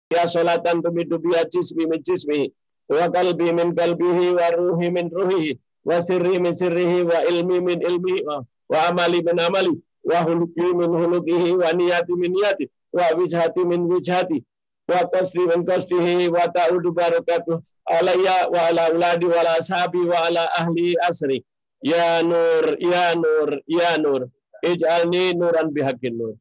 Ya salatan tumidu biha jismi min jismihi wa qalbi min qalbihi wa ruhi min ruhihi wa sirri min sirrihi wa ilmi min ilmihi wa amali min amali wa huluki min hulukihi wa niyati min niyati wa wijhati min wijhati wa qasdi min qasdihi wa ta'udu barakatuh alayya wa ala uladi wa ala ashabi wa ala ahli asri ya nur ya nur ya nur ij'alni nuran bihaqqin nur.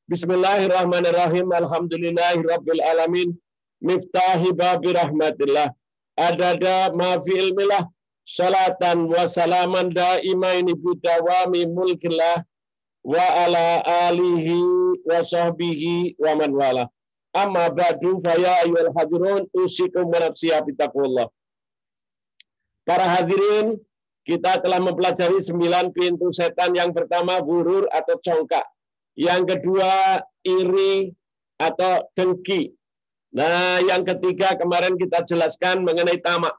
Bismillahirrahmanirrahim. Alhamdulillahi rabbil alamin. Miftahi babi rahmatillah. Adada ma fi ilmillah. Salatan wa salaman daimaini bidawami mulkillah. Wa ala alihi wa sahbihi wa man wala. Amma ba'du faya ayyuhal hadirun usikum wa nafsiya bitaqwallah. Para hadirin, kita telah mempelajari 9 pintu setan. Yang pertama gurur atau congkak. Yang kedua, iri atau dengki. Nah, yang ketiga kemarin kita jelaskan mengenai tamak.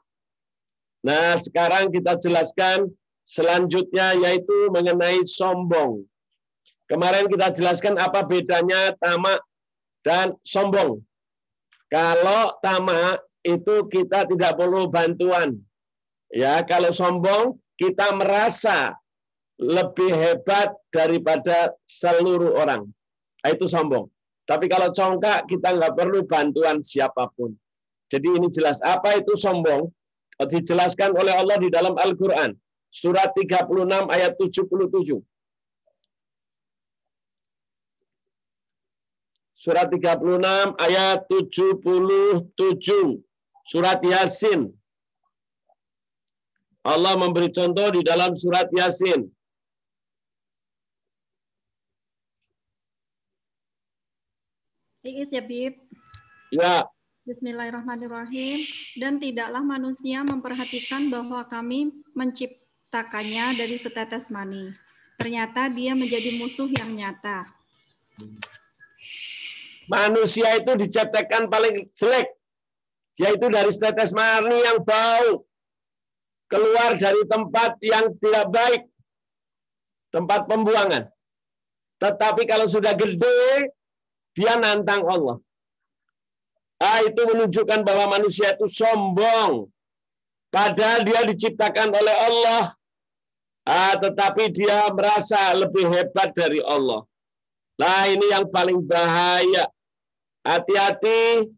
Nah, sekarang kita jelaskan selanjutnya yaitu mengenai sombong. Kemarin kita jelaskan apa bedanya tamak dan sombong. Kalau tamak itu kita tidak perlu bantuan. Ya, kalau sombong kita merasa lebih hebat daripada seluruh orang. Itu sombong. Tapi kalau congkak, kita nggak perlu bantuan siapapun. Jadi ini jelas. Apa itu sombong? Dijelaskan oleh Allah di dalam Al-Quran. Surat 36 ayat 77. Surat 36 ayat 77. Surat Yasin. Allah memberi contoh di dalam surat Yasin. Ya, Bib. Ya. Bismillahirrahmanirrahim. Dan tidaklah manusia memperhatikan bahwa kami menciptakannya dari setetes mani. Ternyata dia menjadi musuh yang nyata. Manusia itu diciptakan paling jelek, yaitu dari setetes mani yang bau, keluar dari tempat yang tidak baik, tempat pembuangan. Tetapi kalau sudah gede, dia nantang Allah. Itu menunjukkan bahwa manusia itu sombong. Padahal dia diciptakan oleh Allah. Tetapi dia merasa lebih hebat dari Allah. Nah, ini yang paling bahaya. Hati-hati,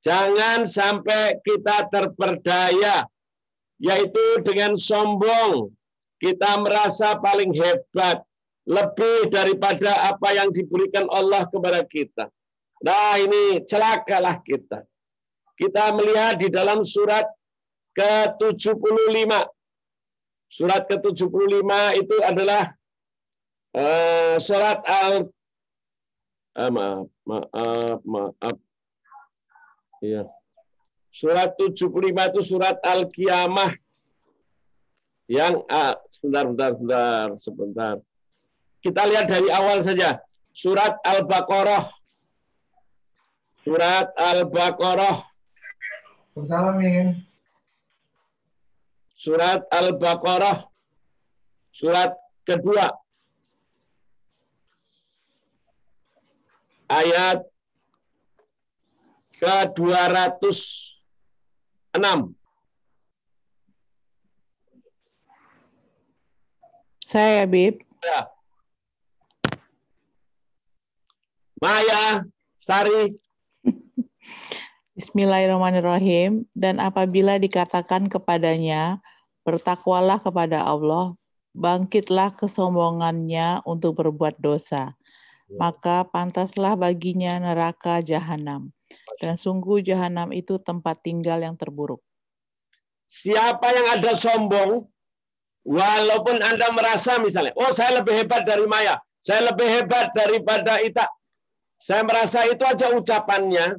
jangan sampai kita terperdaya. Yaitu dengan sombong. Kita merasa paling hebat. Lebih daripada apa yang diberikan Allah kepada kita. Nah, ini celakalah kita. Kita melihat di dalam surat ke-75. Surat ke-75 itu adalah surat maaf. Ya. Surat 75 itu surat Al-Qiyamah. Yang sebentar. Kita lihat dari awal saja. Surat Al-Baqarah. Surat Al-Baqarah. Surat Al-Baqarah. Surat kedua. Ayat ke-206. Saya, Bib. Ya. Maya, Sari. Bismillahirrahmanirrahim. Dan apabila dikatakan kepadanya, bertakwalah kepada Allah, bangkitlah kesombongannya untuk berbuat dosa. Maka pantaslah baginya neraka jahanam. Dan sungguh jahanam itu tempat tinggal yang terburuk. Siapa yang ada sombong, walaupun Anda merasa misalnya, oh saya lebih hebat dari Maya, saya lebih hebat daripada Ita, saya merasa itu aja ucapannya,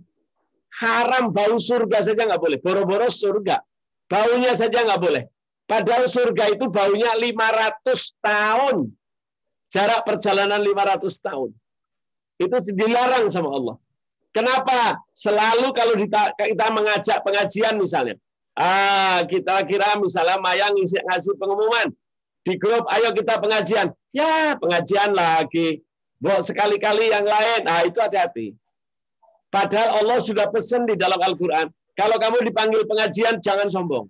haram, bau surga saja nggak boleh. Boro-boro surga, baunya saja nggak boleh. Padahal surga itu baunya 500 tahun. Jarak perjalanan 500 tahun. Itu dilarang sama Allah. Kenapa? Selalu kalau kita mengajak pengajian misalnya, kita kira misalnya Maya ngasih pengumuman di grup, ayo kita pengajian. Ya, pengajian lagi. Sekali-kali yang lain. Itu hati-hati. Padahal Allah sudah pesan di dalam Al-Quran, kalau kamu dipanggil pengajian, jangan sombong.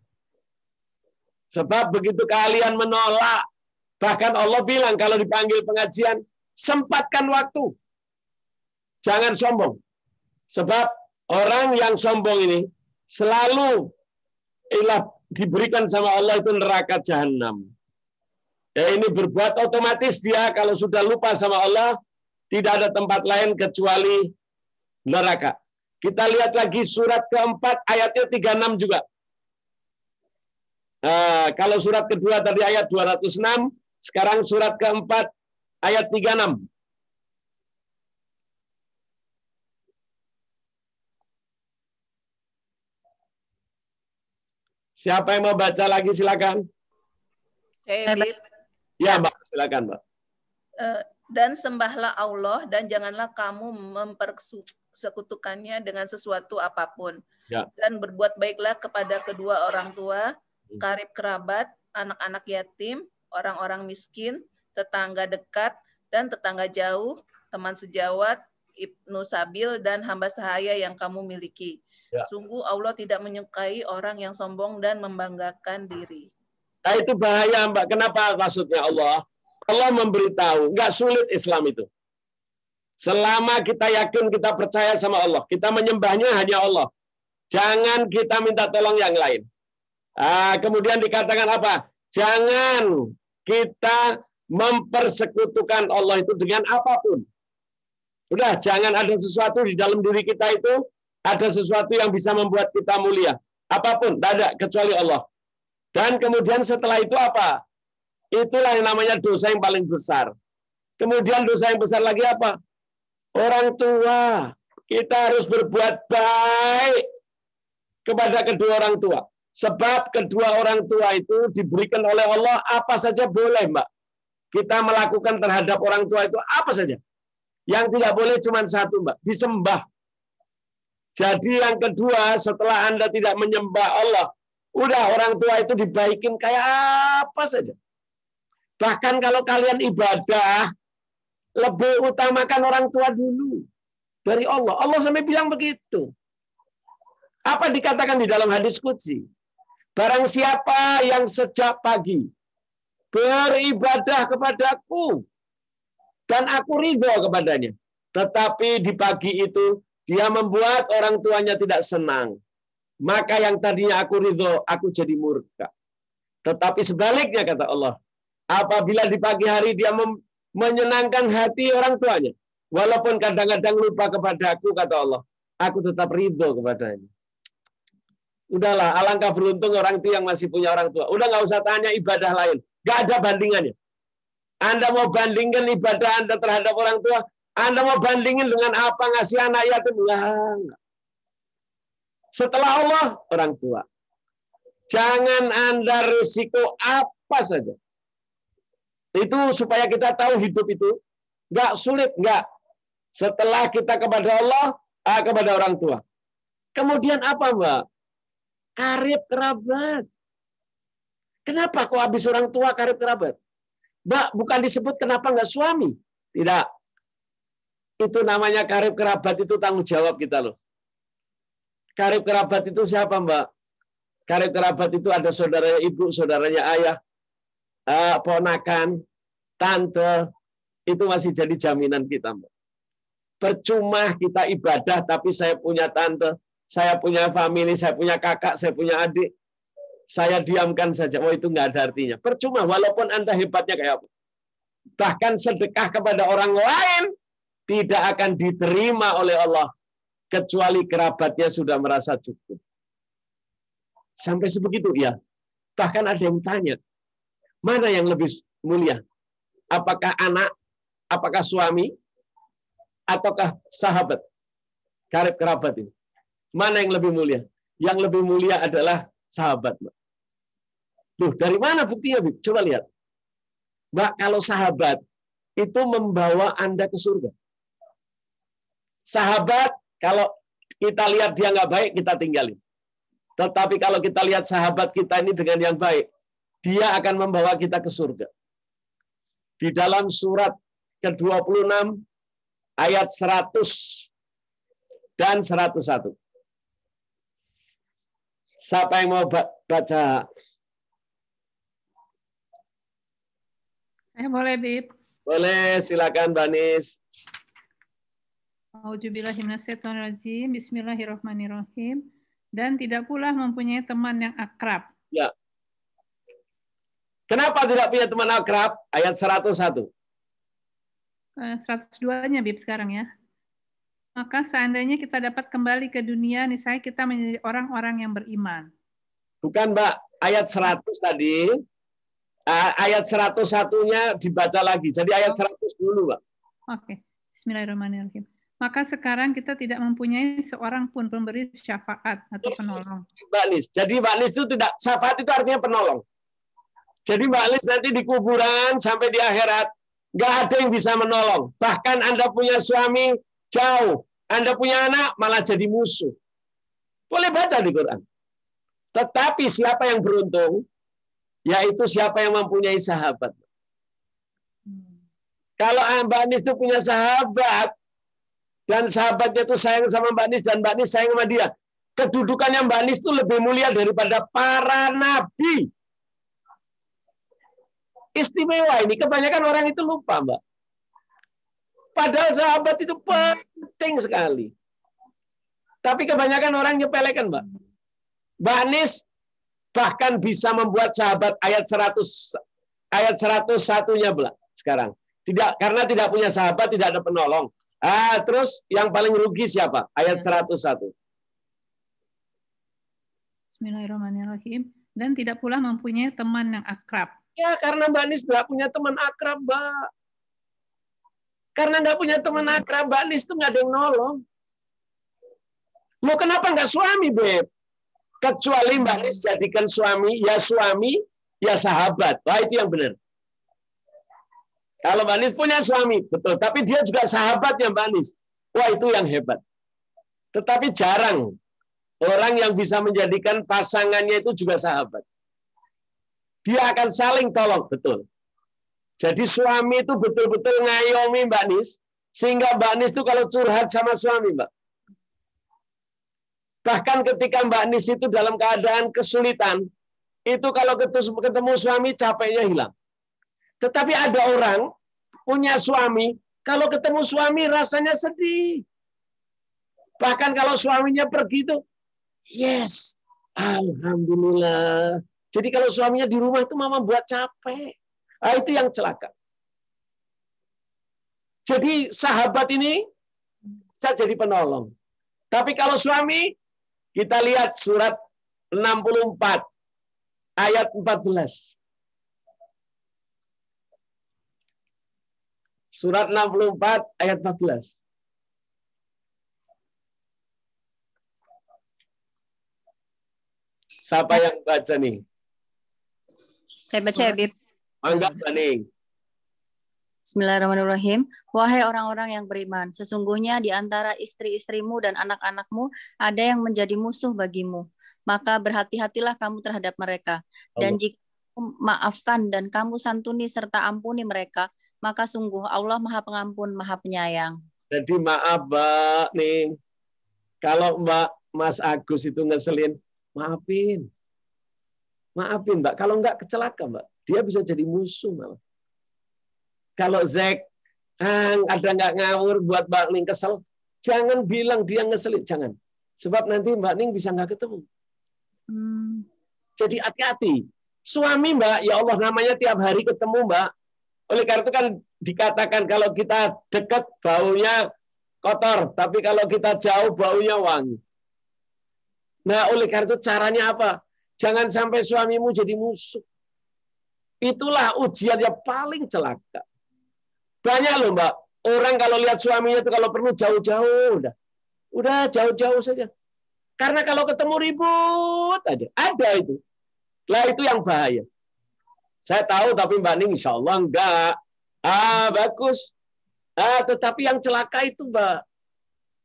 Sebab begitu kalian menolak, bahkan Allah bilang kalau dipanggil pengajian, sempatkan waktu. Jangan sombong. Sebab orang yang sombong ini selalu diberikan sama Allah itu neraka jahanam. Ya, ini berbuat otomatis dia kalau sudah lupa sama Allah, tidak ada tempat lain kecuali neraka. Kita lihat lagi surat keempat ayatnya 36 juga. Kalau surat kedua tadi ayat 206, sekarang surat keempat ayat 36. Siapa yang mau baca lagi silakan. Ya, Mbak, silakan, Mbak. Dan sembahlah Allah dan janganlah kamu mempersekutukannya dengan sesuatu apapun. Ya. Dan berbuat baiklah kepada kedua orang tua, karib kerabat, anak-anak yatim, orang-orang miskin, tetangga dekat dan tetangga jauh, teman sejawat, ibnu sabil dan hamba sahaya yang kamu miliki. Ya. Sungguh Allah tidak menyukai orang yang sombong dan membanggakan diri. Nah, itu bahaya, Mbak. Kenapa maksudnya Allah? Allah memberitahu, nggak sulit Islam itu. Selama kita yakin, kita percaya sama Allah, kita menyembahnya hanya Allah. Jangan kita minta tolong yang lain. Kemudian dikatakan apa? Jangan kita mempersekutukan Allah itu dengan apapun. Udah, jangan ada sesuatu di dalam diri kita itu, ada sesuatu yang bisa membuat kita mulia. Apapun, tidak ada kecuali Allah. Dan kemudian setelah itu apa? Itulah yang namanya dosa yang paling besar. Kemudian dosa yang besar lagi apa? Orang tua. Kita harus berbuat baik kepada kedua orang tua. Sebab kedua orang tua itu diberikan oleh Allah apa saja boleh, Mbak. Kita melakukan terhadap orang tua itu apa saja. Yang tidak boleh cuma satu, Mbak. Disembah. Jadi yang kedua, setelah Anda tidak menyembah Allah, udah orang tua itu dibaikin kayak apa saja. Bahkan kalau kalian ibadah, lebih utamakan orang tua dulu dari Allah. Allah sampai bilang begitu. Apa dikatakan di dalam hadis qudsi? Barang siapa yang sejak pagi beribadah kepadaku dan aku ridho kepadanya, tetapi di pagi itu dia membuat orang tuanya tidak senang, maka yang tadinya aku ridho, aku jadi murka. Tetapi sebaliknya kata Allah, apabila di pagi hari dia menyenangkan hati orang tuanya, walaupun kadang-kadang lupa kepadaku, kata Allah, aku tetap ridho kepadanya. Udahlah, alangkah beruntung orang itu yang masih punya orang tua. Udah nggak usah tanya ibadah lain, nggak ada bandingannya. Anda mau bandingkan ibadah Anda terhadap orang tua, Anda mau bandingin dengan apa ngasih anak yatim? Enggak. Setelah Allah, orang tua. Jangan Anda risiko apa saja. Itu supaya kita tahu hidup itu nggak sulit, nggak. Setelah kita kepada Allah, kepada orang tua. Kemudian apa, Mbak? Karib kerabat. Kenapa kok habis orang tua karib kerabat? Mbak, bukan disebut kenapa nggak suami? Tidak. Itu namanya karib kerabat, itu tanggung jawab kita loh. Karib kerabat itu siapa, Mbak? Karib kerabat itu ada saudaranya ibu, saudaranya ayah, ponakan, tante, itu masih jadi jaminan kita, Mbak. Percuma kita ibadah, tapi saya punya tante, saya punya family, saya punya kakak, saya punya adik, saya diamkan saja. Oh, itu nggak ada artinya. Percuma, walaupun Anda hebatnya kayak apa. Bahkan sedekah kepada orang lain tidak akan diterima oleh Allah, kecuali kerabatnya sudah merasa cukup. Sampai sebegitu, ya. Bahkan ada yang tanya, mana yang lebih mulia? Apakah anak, apakah suami, ataukah sahabat? Karib kerabat ini. Mana yang lebih mulia? Yang lebih mulia adalah sahabat, Mbak. Loh, dari mana buktinya, Bib? Coba lihat. Mbak, kalau sahabat itu membawa Anda ke surga. Sahabat, kalau kita lihat dia nggak baik, kita tinggalin. Tetapi kalau kita lihat sahabat kita ini dengan yang baik, dia akan membawa kita ke surga. Di dalam surat ke-26, ayat 100, dan 101. Siapa yang mau baca? Saya boleh, Bib. Boleh, silakan Mbak Nis. A'udzubillahiminasyaitonirrajim. Bismillahirrahmanirrahim. Dan tidak pula mempunyai teman yang akrab. Ya. Kenapa tidak punya teman akrab? Ayat 101. 102-nya, Bib, sekarang ya. Maka seandainya kita dapat kembali ke dunia, niscaya kita menjadi orang-orang yang beriman. Bukan, Mbak. Ayat 100 tadi. Ayat 101-nya dibaca lagi. Jadi ayat 100 dulu, Mbak. Oke. Bismillahirrahmanirrahim. Maka sekarang kita tidak mempunyai seorang pun pemberi syafaat atau penolong. Mbak Nis. Jadi Mbak Nis itu tidak, syafaat itu artinya penolong. Jadi Mbak Nis nanti di kuburan sampai di akhirat, nggak ada yang bisa menolong. Bahkan Anda punya suami jauh, Anda punya anak malah jadi musuh. Boleh baca di Quran. Tetapi siapa yang beruntung, yaitu siapa yang mempunyai sahabat. Kalau Mbak Nis itu punya sahabat, dan sahabatnya itu sayang sama Mbak Nis, dan Mbak Nis sayang sama dia, kedudukannya Mbak Nis itu lebih mulia daripada para nabi. Istimewa ini, kebanyakan orang itu lupa, Mbak. Padahal sahabat itu penting sekali. Tapi kebanyakan orang nyepelekan, Mbak. Mbak Nis bahkan bisa membuat sahabat ayat 101-nya, Mbak, sekarang. Tidak, karena tidak punya sahabat, tidak ada penolong. Terus yang paling rugi siapa? Ayat 101. Bismillahirrahmanirrahim. Dan tidak pula mempunyai teman yang akrab. Ya, karena Mbak Nis nggak punya teman akrab, Mbak. Karena nggak punya teman akrab, Mbak Nis itu nggak ada yang nolong. Loh, kenapa nggak suami, Beb? Kecuali Mbak Nis jadikan suami, ya sahabat. Wah, itu yang benar. Kalau Mbak Nis punya suami, betul. Tapi dia juga sahabatnya Mbak Nis. Wah, itu yang hebat. Tetapi jarang orang yang bisa menjadikan pasangannya itu juga sahabat. Dia akan saling tolong, betul. Jadi suami itu betul-betul ngayomi Mbak Nis, sehingga Mbak Nis itu kalau curhat sama suami, Mbak. Bahkan ketika Mbak Nis itu dalam keadaan kesulitan, itu kalau ketemu suami capeknya hilang. Tetapi ada orang punya suami, kalau ketemu suami rasanya sedih. Bahkan kalau suaminya pergi itu, yes, alhamdulillah. Jadi kalau suaminya di rumah itu mama buat capek. Itu yang celaka. Jadi sahabat ini bisa jadi penolong. Tapi kalau suami, kita lihat surat 64 ayat 14. Surat 64 ayat 14. Siapa yang baca nih? Saya baca ya, Bib. Anggap nih. Bismillahirrahmanirrahim. Wahai orang-orang yang beriman, sesungguhnya di antara istri-istrimu dan anak-anakmu ada yang menjadi musuh bagimu. Maka berhati-hatilah kamu terhadap mereka. Dan jika kamu maafkan dan kamu santuni serta ampuni mereka, maka sungguh Allah Maha Pengampun, Maha Penyayang. Jadi maaf, Mbak nih. Kalau Mas Agus itu ngeselin, maafin. Maafin, Mbak. Kalau enggak kecelaka, Mbak. Dia bisa jadi musuh malah. Kalau Zack ada nggak ngawur buat Mbak Ning kesel, jangan bilang dia ngeselin, jangan. Sebab nanti Mbak Ning bisa nggak ketemu. Jadi hati-hati. Suami, Mbak, ya Allah namanya tiap hari ketemu, Mbak. Oleh karena itu kan dikatakan kalau kita dekat baunya kotor, tapi kalau kita jauh baunya wangi. Nah, oleh karena itu caranya apa? Jangan sampai suamimu jadi musuh. Itulah ujian yang paling celaka. Banyak loh, Mbak. Orang kalau lihat suaminya itu kalau perlu jauh-jauh, udah jauh-jauh saja. Karena kalau ketemu ribut aja, ada itu. Lah itu yang bahaya. Saya tahu, tapi Mbak Ning insya Allah enggak. Bagus. Tetapi yang celaka itu, Mbak.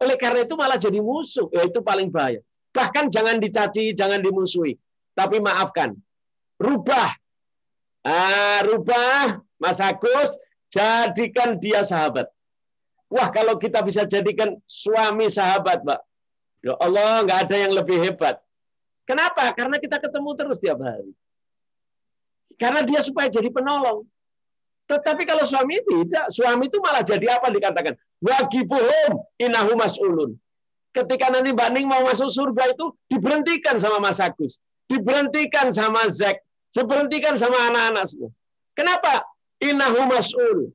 Oleh karena itu malah jadi musuh. Ya, itu paling bahaya. Bahkan jangan dicaci, jangan dimusuhi. Tapi maafkan. Rubah. Rubah, Mas Agus, jadikan dia sahabat. Wah, kalau kita bisa jadikan suami sahabat, Mbak. Ya Allah, nggak ada yang lebih hebat. Kenapa? Karena kita ketemu terus tiap hari. Karena dia supaya jadi penolong. Tetapi kalau suami tidak, suami itu malah jadi apa dikatakan? Waqifuhum innahum mas'ulun. Ketika nanti Mbak Ning mau masuk surga itu diberhentikan sama Mas Agus, diberhentikan sama Zek, diberhentikan sama anak-anak semua. Kenapa? Innahum mas'ul.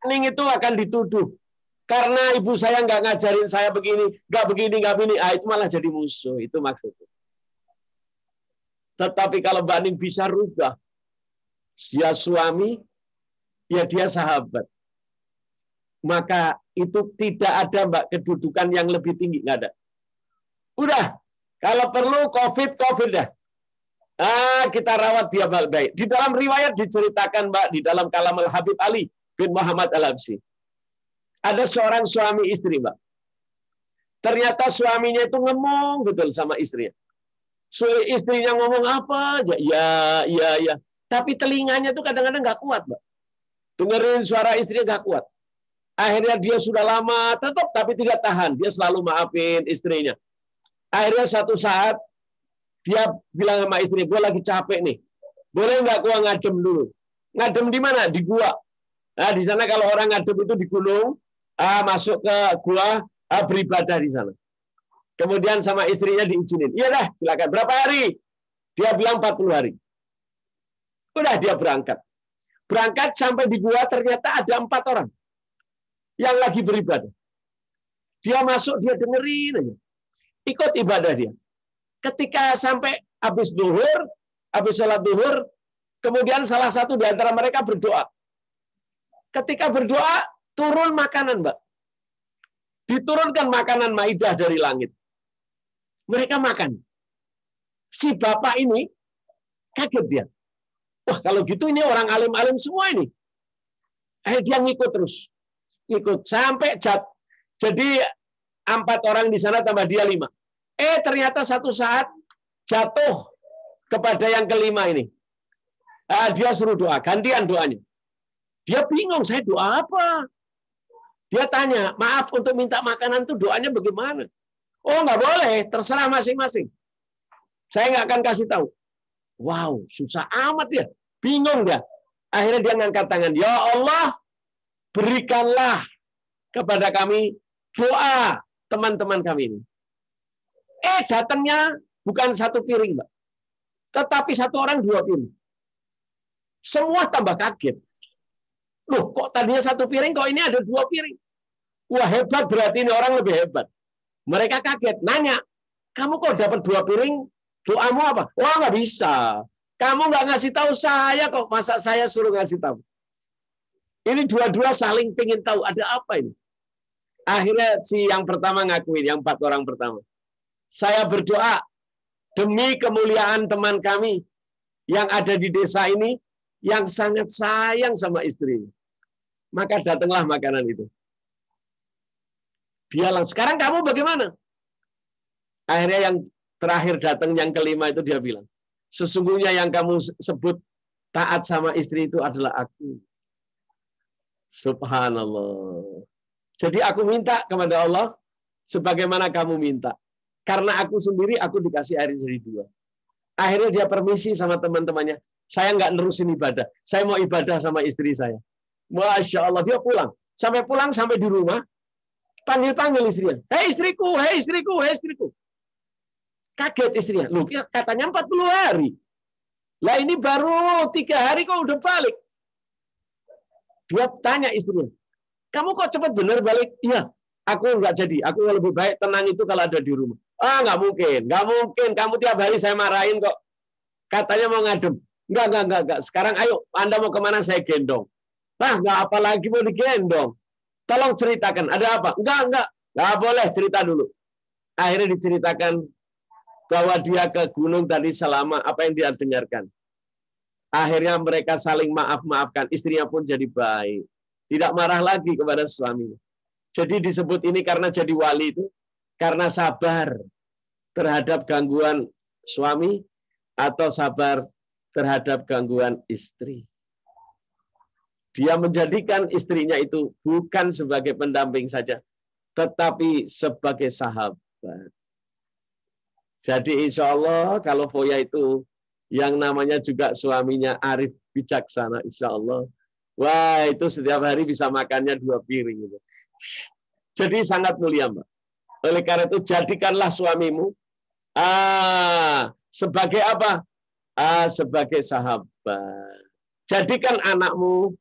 Ning itu akan dituduh. Karena ibu saya nggak ngajarin saya begini, nggak begini. Itu malah jadi musuh. Itu maksudnya. Tetapi kalau Mbak Ning bisa rubah, dia suami, ya dia sahabat. Maka itu tidak ada, Mbak, kedudukan yang lebih tinggi. Nggak ada. Udah, kalau perlu COVID dah. Kita rawat dia baik. Di dalam riwayat diceritakan, Mbak, di dalam kalam Al-Habib Ali bin Muhammad Al-Habsyi. Ada seorang suami istri, Mbak. Ternyata suaminya itu ngomong betul sama istrinya. Istrinya ngomong apa aja, ya. Tapi telinganya tuh kadang-kadang nggak kuat, Mbak. Dengerin suara istrinya nggak kuat. Akhirnya dia sudah lama tetap tapi tidak tahan. Dia selalu maafin istrinya. Akhirnya satu saat dia bilang sama istri, gue lagi capek nih. Boleh nggak gua ngadem dulu? Ngadem di mana? Di gua. Nah, di sana kalau orang ngadem itu di gunung, masuk ke gua, beribadah di sana. Kemudian sama istrinya diizinin. Iya dah, silakan. Berapa hari? Dia bilang 40 hari. Udah dia berangkat. Berangkat sampai di gua ternyata ada 4 orang yang lagi beribadah. Dia masuk, dia dengerin aja. Ikut ibadah dia. Ketika sampai habis duhur, habis sholat duhur, kemudian salah satu di antara mereka berdoa. Ketika berdoa, turun makanan, Mbak. Diturunkan makanan maidah dari langit. Mereka makan. Si bapak ini kaget dia. Wah, kalau gitu ini orang alim-alim semua ini. Dia ngikut terus. Ngikut sampai jadi 4 orang di sana tambah dia 5. Ternyata satu saat jatuh kepada yang kelima ini. Dia suruh doa, gantian doanya. Dia bingung, saya doa apa? Dia tanya, maaf untuk minta makanan itu doanya bagaimana? Oh, nggak boleh, terserah masing-masing. Saya nggak akan kasih tahu. Wow, susah amat ya. Bingung dia. Akhirnya dia ngangkat tangan. Ya Allah, berikanlah kepada kami doa teman-teman kami ini. Datangnya bukan 1 piring, Mbak. Tetapi 1 orang 2 piring. Semua tambah kaget. Loh, kok tadinya 1 piring, kok ini ada 2 piring? Wah, hebat, berarti ini orang lebih hebat. Mereka kaget, nanya, kamu kok dapat 2 piring, doamu apa? Wah, nggak bisa. Kamu nggak ngasih tahu saya kok, masa saya suruh ngasih tahu? Ini dua-dua saling pengen tahu, ada apa ini? Akhirnya si yang pertama ngakuin, yang 4 orang pertama. Saya berdoa demi kemuliaan teman kami yang ada di desa ini, yang sangat sayang sama istrinya. Maka datanglah makanan itu. Dia langsung, sekarang kamu bagaimana? Akhirnya yang terakhir datang, yang kelima itu dia bilang, sesungguhnya yang kamu sebut taat sama istri itu adalah aku. Subhanallah. Jadi aku minta kepada Allah sebagaimana kamu minta. Karena aku sendiri, aku dikasih air jadi 2. Akhirnya dia permisi sama teman-temannya. Saya nggak nerusin ibadah. Saya mau ibadah sama istri saya. Masya Allah, dia pulang. Sampai pulang, sampai di rumah, panggil-panggil istrinya. Hei istriku, hei istriku, hei istriku. Kaget istrinya. Loh, katanya 40 hari. Lah ini baru 3 hari kok udah balik. Dia tanya istrinya, kamu kok cepat bener balik? Iya, aku nggak jadi. Aku lebih baik tenang itu kalau ada di rumah. Nggak mungkin. Nggak mungkin. Kamu tiap hari saya marahin kok. Katanya mau ngadem. Enggak. Sekarang ayo, Anda mau kemana saya gendong. Nggak apa lagi mau digendong. Tolong ceritakan, ada apa? Enggak. Nggak boleh, cerita dulu. Akhirnya diceritakan bahwa dia ke gunung tadi selama apa yang dia dengarkan. Akhirnya mereka saling maaf-maafkan. Istrinya pun jadi baik. Tidak marah lagi kepada suaminya. Jadi disebut ini karena jadi wali itu, karena sabar terhadap gangguan suami atau sabar terhadap gangguan istri. Dia menjadikan istrinya itu bukan sebagai pendamping saja, tetapi sebagai sahabat. Jadi insya Allah kalau Foya itu yang namanya juga suaminya arif bijaksana, insya Allah. Wah, itu setiap hari bisa makannya 2 piring. Gitu. Jadi sangat mulia, Mbak. Oleh karena itu jadikanlah suamimu sebagai apa? Sebagai sahabat. Jadikan anakmu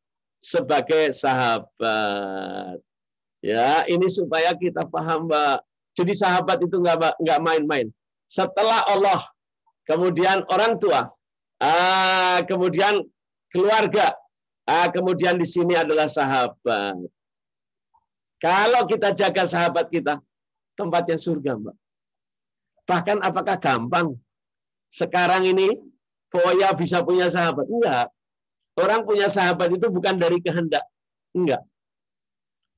sebagai sahabat. Ya, ini supaya kita paham, Mbak. Jadi sahabat itu nggak main-main. Setelah Allah, kemudian orang tua, kemudian keluarga, kemudian di sini adalah sahabat. Kalau kita jaga sahabat kita, tempatnya surga, Mbak. Bahkan apakah gampang? Sekarang ini, Foya bisa punya sahabat? Enggak. Orang punya sahabat itu bukan dari kehendak. Enggak.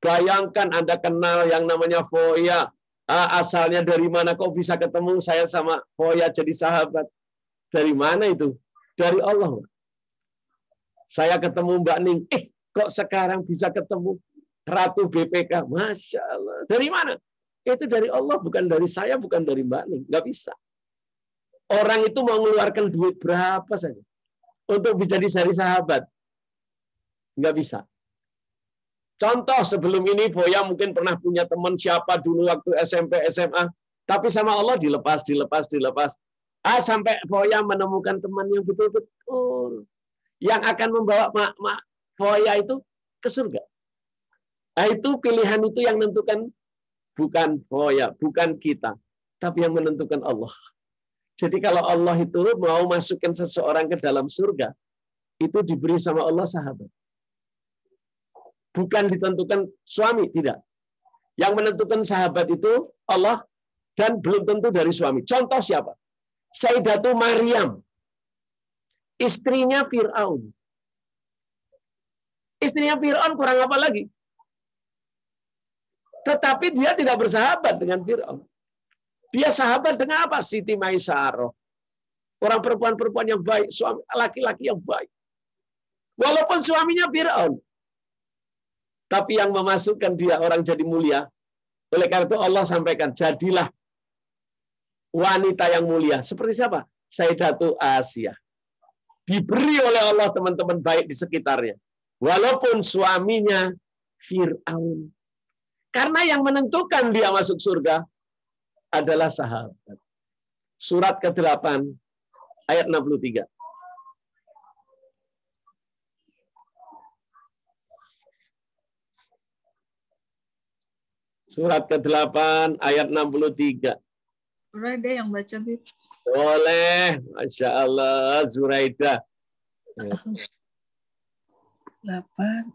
Bayangkan Anda kenal yang namanya Foya. Asalnya dari mana kok bisa ketemu saya sama Foya jadi sahabat? Dari mana itu? Dari Allah. Saya ketemu Mbak Ning. Kok sekarang bisa ketemu Ratu BPK? Masya Allah. Dari mana? Itu dari Allah, bukan dari saya, bukan dari Mbak Ning. Nggak bisa. Orang itu mau mengeluarkan duit berapa saja untuk bisa jadi sahabat. Nggak bisa. Contoh sebelum ini, Foya mungkin pernah punya teman siapa dulu waktu SMP, SMA. Tapi sama Allah dilepas. Sampai Foya menemukan teman yang betul-betul. Yang akan membawa Foya itu ke surga. Itu pilihan itu yang menentukan bukan Foya, bukan kita. Tapi yang menentukan Allah. Jadi kalau Allah itu mau masukkan seseorang ke dalam surga, itu diberi sama Allah sahabat. Bukan ditentukan suami, tidak. Yang menentukan sahabat itu Allah dan belum tentu dari suami. Contoh siapa? Sayyidatu Maryam. Istrinya Fir'aun. Istrinya Fir'aun kurang apa lagi? Tetapi dia tidak bersahabat dengan Fir'aun. Dia sahabat dengan apa? Siti Maisaroh. Orang perempuan-perempuan yang baik, suami laki-laki yang baik. Walaupun suaminya Fir'aun. Tapi yang memasukkan dia orang jadi mulia. Oleh karena itu Allah sampaikan, jadilah wanita yang mulia. Seperti siapa? Sayyidatu Asiyah. Diberi oleh Allah teman-teman baik di sekitarnya. Walaupun suaminya Fir'aun. Karena yang menentukan dia masuk surga adalah sahabat. Surat ke-8 ayat 63. Surat ke-8 ayat 63. Zuraida yang baca, Bib. Boleh. Masya Allah, Zuraida. 8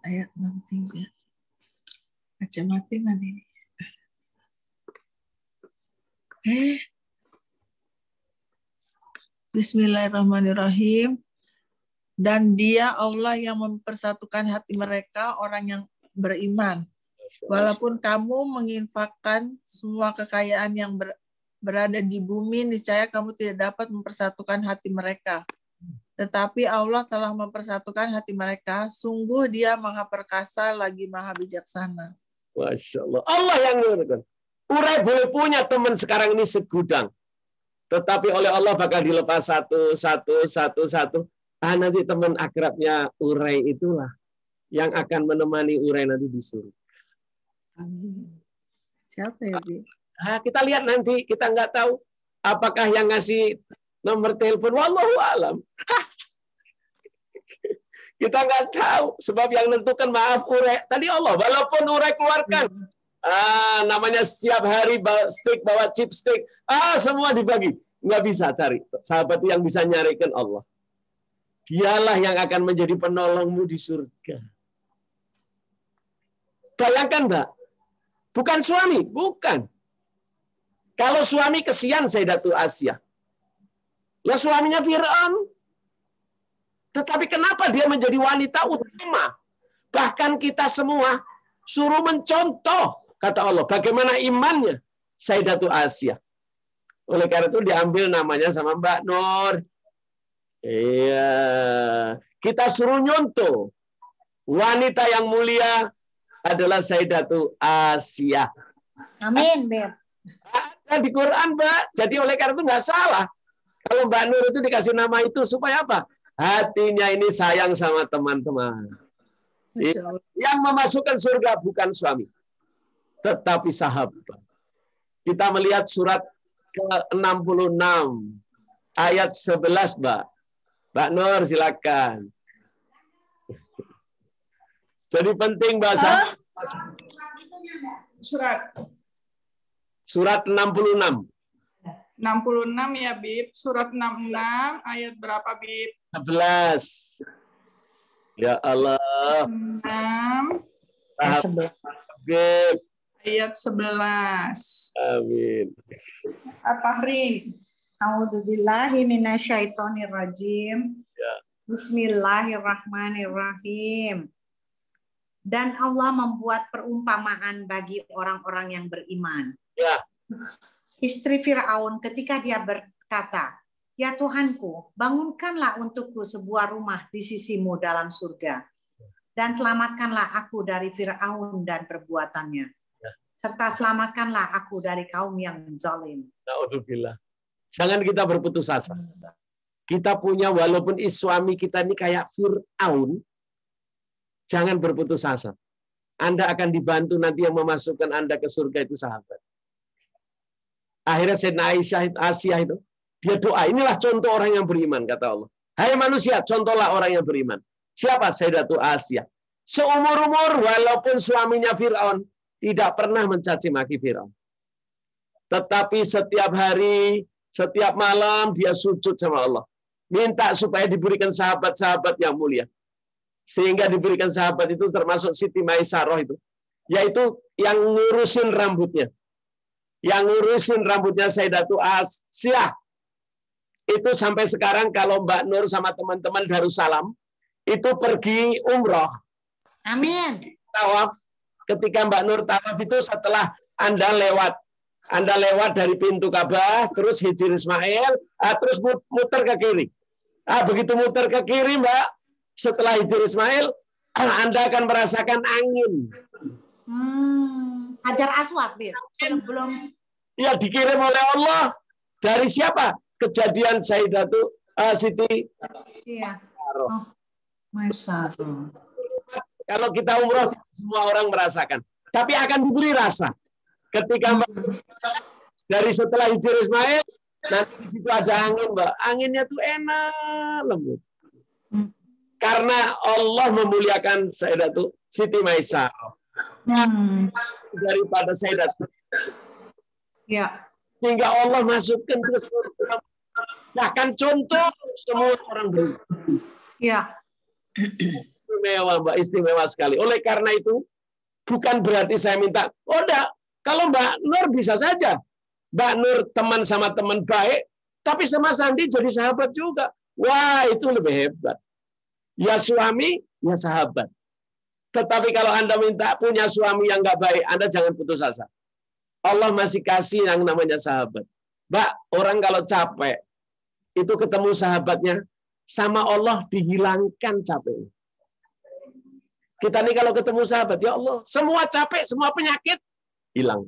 ayat 63. Baca mati mana ini? Bismillahirrahmanirrahim. Dan dia Allah yang mempersatukan hati mereka, orang yang beriman. Walaupun kamu menginfakkan semua kekayaan yang berada di bumi, niscaya kamu tidak dapat mempersatukan hati mereka. Tetapi Allah telah mempersatukan hati mereka. Sungguh dia maha perkasa lagi maha bijaksana. Masya Allah. Allah yang menurunkan. Urai boleh punya teman sekarang ini segudang. Tetapi oleh Allah bakal dilepas satu. Nanti teman akrabnya Urai itulah yang akan menemani Urai nanti di surga. Amin. Siapa ya, Bi? Kita lihat nanti, kita nggak tahu apakah yang ngasih nomor telepon. Wallahu alam. Kita nggak tahu, sebab yang menentukan maaf Urai. Tadi Allah, walaupun Urai keluarkan. Namanya setiap hari bawa chipstick, semua dibagi. Nggak bisa cari. Sahabat yang bisa nyarikan Allah. Dialah yang akan menjadi penolongmu di surga. Bayangkan, Mbak. Bukan suami, bukan. Kalau suami kesian Sayyidatu Asiyah. Lah suaminya Fir'aun. Tetapi kenapa dia menjadi wanita utama? Bahkan kita semua suruh mencontoh, kata Allah, bagaimana imannya Sayyidatu Asiyah. Oleh karena itu diambil namanya sama Mbak Nur. Iya. Kita suruh nyontoh. Wanita yang mulia adalah Sayyidatu Asia. Amin, Beb. Ada di Quran, Mbak. Jadi oleh karena itu nggak salah. Kalau Mbak Nur itu dikasih nama itu supaya apa? Hatinya ini sayang sama teman-teman. Yang memasukkan surga bukan suami, tetapi sahabat. Kita melihat surat ke-66 ayat 11, Mbak. Mbak Nur, silakan. Jadi penting bahasa surat 66. 66 ya, Bib. Surat 66 ayat berapa, Bib? 11. Ya Allah. 6 Ayat 11. Bib. ayat 11. Amin. Fahri. A'udzubillahi minasyaitonirrajim. Ya. Bismillahirrahmanirrahim. Dan Allah membuat perumpamaan bagi orang-orang yang beriman. Ya. Istri Fir'aun ketika dia berkata, "Ya Tuhanku, bangunkanlah untukku sebuah rumah di sisimu dalam surga, dan selamatkanlah aku dari Fir'aun dan perbuatannya, serta selamatkanlah aku dari kaum yang zalim." Na'udzubillah. Jangan kita berputus asa. Kita punya, walaupun suami kita ini kayak Fir'aun, jangan berputus asa. Anda akan dibantu nanti yang memasukkan Anda ke surga itu sahabat. Akhirnya Sayyidina Asia itu, dia doa, inilah contoh orang yang beriman, kata Allah. Hai manusia, contohlah orang yang beriman. Siapa? Sayyidatu Asia. Seumur-umur, walaupun suaminya Fir'aun, tidak pernah mencaci maki Fir'aun. Tetapi setiap hari, setiap malam, dia sujud sama Allah. Minta supaya diberikan sahabat-sahabat yang mulia. Sehingga diberikan sahabat itu termasuk Siti Maisarah itu. Yaitu yang ngurusin rambutnya. Yang ngurusin rambutnya Sayyidatu Asia. Itu sampai sekarang kalau Mbak Nur sama teman-teman Darussalam itu pergi umroh. Amin. Tawaf. Ketika Mbak Nur tawaf itu setelah Anda lewat dari pintu Ka'bah, terus Hijr Ismail, terus muter ke kiri. Begitu muter ke kiri, Mbak, setelah Hijr Ismail, Anda akan merasakan angin. Hajar Aswad, Bir. Sebelum Ya, dikirim oleh Allah. Dari siapa? Kejadian Sayyidatu Siti. Iya. Oh, Masya Allah. Kalau kita umroh, semua orang merasakan. Tapi akan diberi rasa. Ketika dari setelah Hijr Ismail, nanti di situ ada angin, Mbak. Anginnya tuh enak, lembut. Karena Allah memuliakan Sayyidatu Siti Maisarah. Daripada Sayyidatu. Ya. Sehingga Allah masukkan ke surga. Bahkan contoh semua orang beriman. Ya. Istimewa, Mbak, istimewa sekali. Oleh karena itu, bukan berarti saya minta, enggak, kalau Mbak Nur bisa saja. Mbak Nur teman sama teman baik, tapi sama Sandi jadi sahabat juga. Wah, itu lebih hebat. Ya suami, ya sahabat. Tetapi kalau Anda minta punya suami yang nggak baik, Anda jangan putus asa. Allah masih kasih yang namanya sahabat. Mbak, orang kalau capek, itu ketemu sahabatnya, sama Allah dihilangkan capek. Kita nih kalau ketemu sahabat, ya Allah, semua capek, semua penyakit, hilang.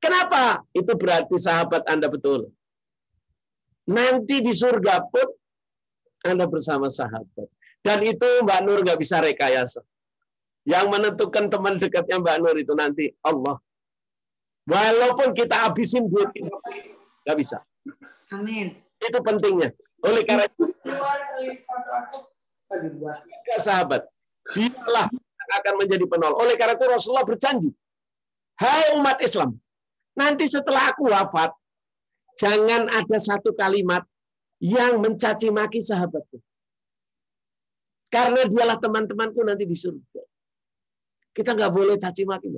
Kenapa? Itu berarti sahabat Anda betul. Nanti di surga pun, Anda bersama sahabat. Dan itu Mbak Nur nggak bisa rekayasa. Yang menentukan teman dekatnya Mbak Nur itu nanti Allah. Walaupun kita habisin duit kita, nggak bisa. Amin. Itu pentingnya. Oleh karena itu, sahabat, dialah yang akan menjadi penolong. Oleh karena itu Rasulullah berjanji, hai umat Islam, nanti setelah aku wafat, jangan ada satu kalimat yang mencaci maki sahabatku. Karena dialah teman-temanku nanti di surga. Kita nggak boleh caci maki.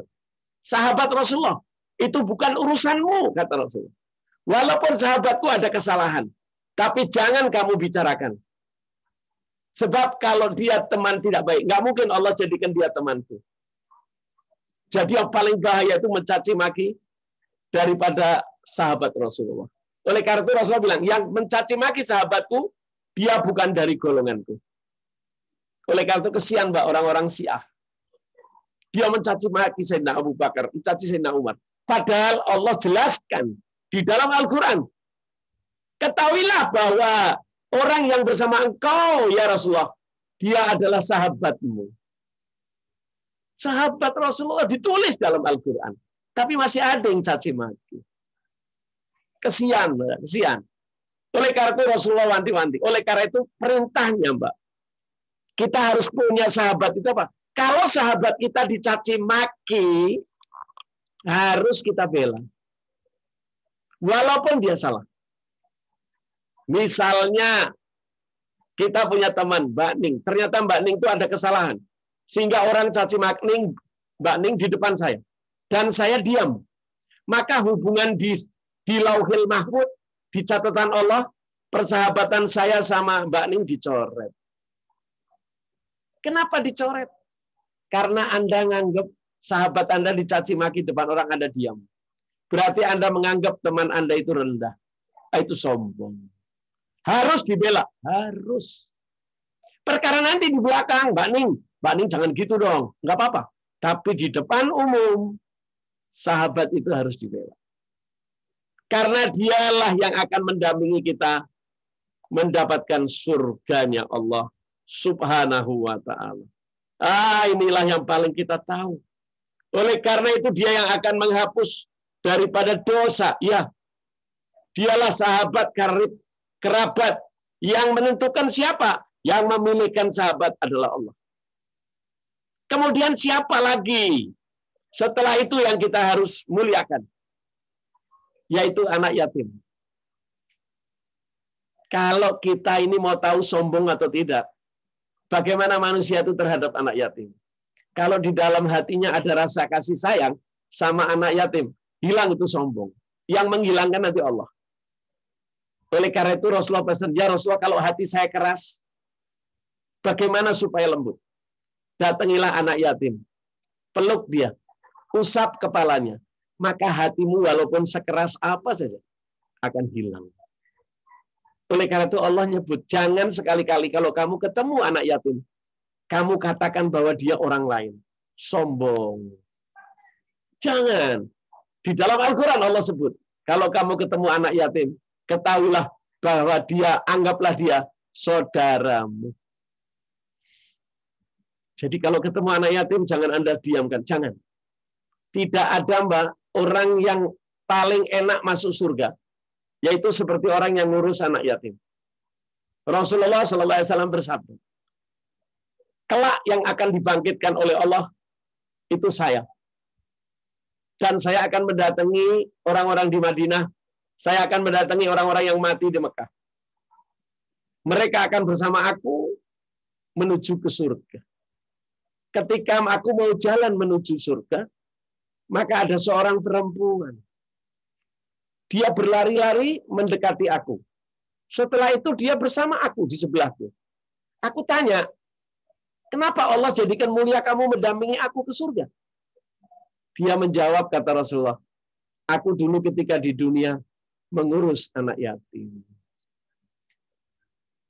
Sahabat Rasulullah, itu bukan urusanmu, kata Rasulullah. Walaupun sahabatku ada kesalahan, tapi jangan kamu bicarakan. Sebab kalau dia teman tidak baik, nggak mungkin Allah jadikan dia temanku. Jadi yang paling bahaya itu mencaci maki daripada sahabat Rasulullah. Oleh karena itu Rasulullah bilang, yang mencaci maki sahabatku, dia bukan dari golonganku. Oleh karena itu kesian Mbak orang-orang Syiah. Dia mencaci maki Sayyidina Abu Bakar, mencaci Sayyidina Umar. Padahal Allah jelaskan di dalam Al-Quran. Ketahuilah bahwa orang yang bersama engkau, ya Rasulullah, dia adalah sahabatmu. Sahabat Rasulullah ditulis dalam Al-Quran. Tapi masih ada yang caci maki. Kesian, Mbak. Kesian. Oleh karena itu Rasulullah wanti-wanti. Oleh karena itu perintahnya, Mbak. Kita harus punya sahabat itu apa? Kalau sahabat kita dicaci maki, harus kita bela. Walaupun dia salah. Misalnya, kita punya teman, Mbak Ning. Ternyata Mbak Ning itu ada kesalahan. Sehingga orang caci maki Mbak Ning di depan saya. Dan saya diam. Maka hubungan di Lauhil Mahfud, di catatan Allah, persahabatan saya sama Mbak Ning dicoret. Kenapa dicoret? Karena Anda nganggap sahabat Anda dicaci maki depan orang, Anda diam. Berarti Anda menganggap teman Anda itu rendah. Itu sombong. Harus dibela. Harus. Perkara nanti di belakang, Mbak Ning jangan gitu dong. Nggak apa-apa. Tapi di depan umum, sahabat itu harus dibela. Karena dialah yang akan mendampingi kita mendapatkan surganya Allah Subhanahu wa ta'ala. Inilah yang paling kita tahu. Oleh karena itu dia yang akan menghapus daripada dosa. Ya, dialah sahabat karib, kerabat yang menentukan siapa. Yang memilihkan sahabat adalah Allah. Kemudian siapa lagi? Setelah itu yang kita harus muliakan. Yaitu anak yatim. Kalau kita ini mau tahu sombong atau tidak, bagaimana manusia itu terhadap anak yatim? Kalau di dalam hatinya ada rasa kasih sayang sama anak yatim, hilang itu sombong. Yang menghilangkan nanti Allah. Oleh karena itu Rasulullah pesan, ya Rasulullah kalau hati saya keras, bagaimana supaya lembut? Datangilah anak yatim, peluk dia, usap kepalanya, maka hatimu walaupun sekeras apa saja akan hilang. Oleh karena itu Allah nyebut, jangan sekali-kali kalau kamu ketemu anak yatim, kamu katakan bahwa dia orang lain. Sombong. Jangan. Di dalam Al-Quran Allah sebut, kalau kamu ketemu anak yatim, ketahuilah bahwa anggaplah dia saudaramu. Jadi kalau ketemu anak yatim, jangan Anda diamkan. Jangan. Tidak ada, Mbak, orang yang paling enak masuk surga, yaitu seperti orang yang ngurus anak yatim. Rasulullah SAW bersabda, kelak yang akan dibangkitkan oleh Allah itu saya. Dan saya akan mendatangi orang-orang di Madinah. Saya akan mendatangi orang-orang yang mati di Mekah. Mereka akan bersama aku menuju ke surga. Ketika aku mau jalan menuju surga, maka ada seorang perempuan. Dia berlari-lari mendekati aku. Setelah itu dia bersama aku di sebelahku. Aku tanya, kenapa Allah jadikan mulia kamu mendampingi aku ke surga? Dia menjawab, kata Rasulullah, aku dulu ketika di dunia mengurus anak yatim.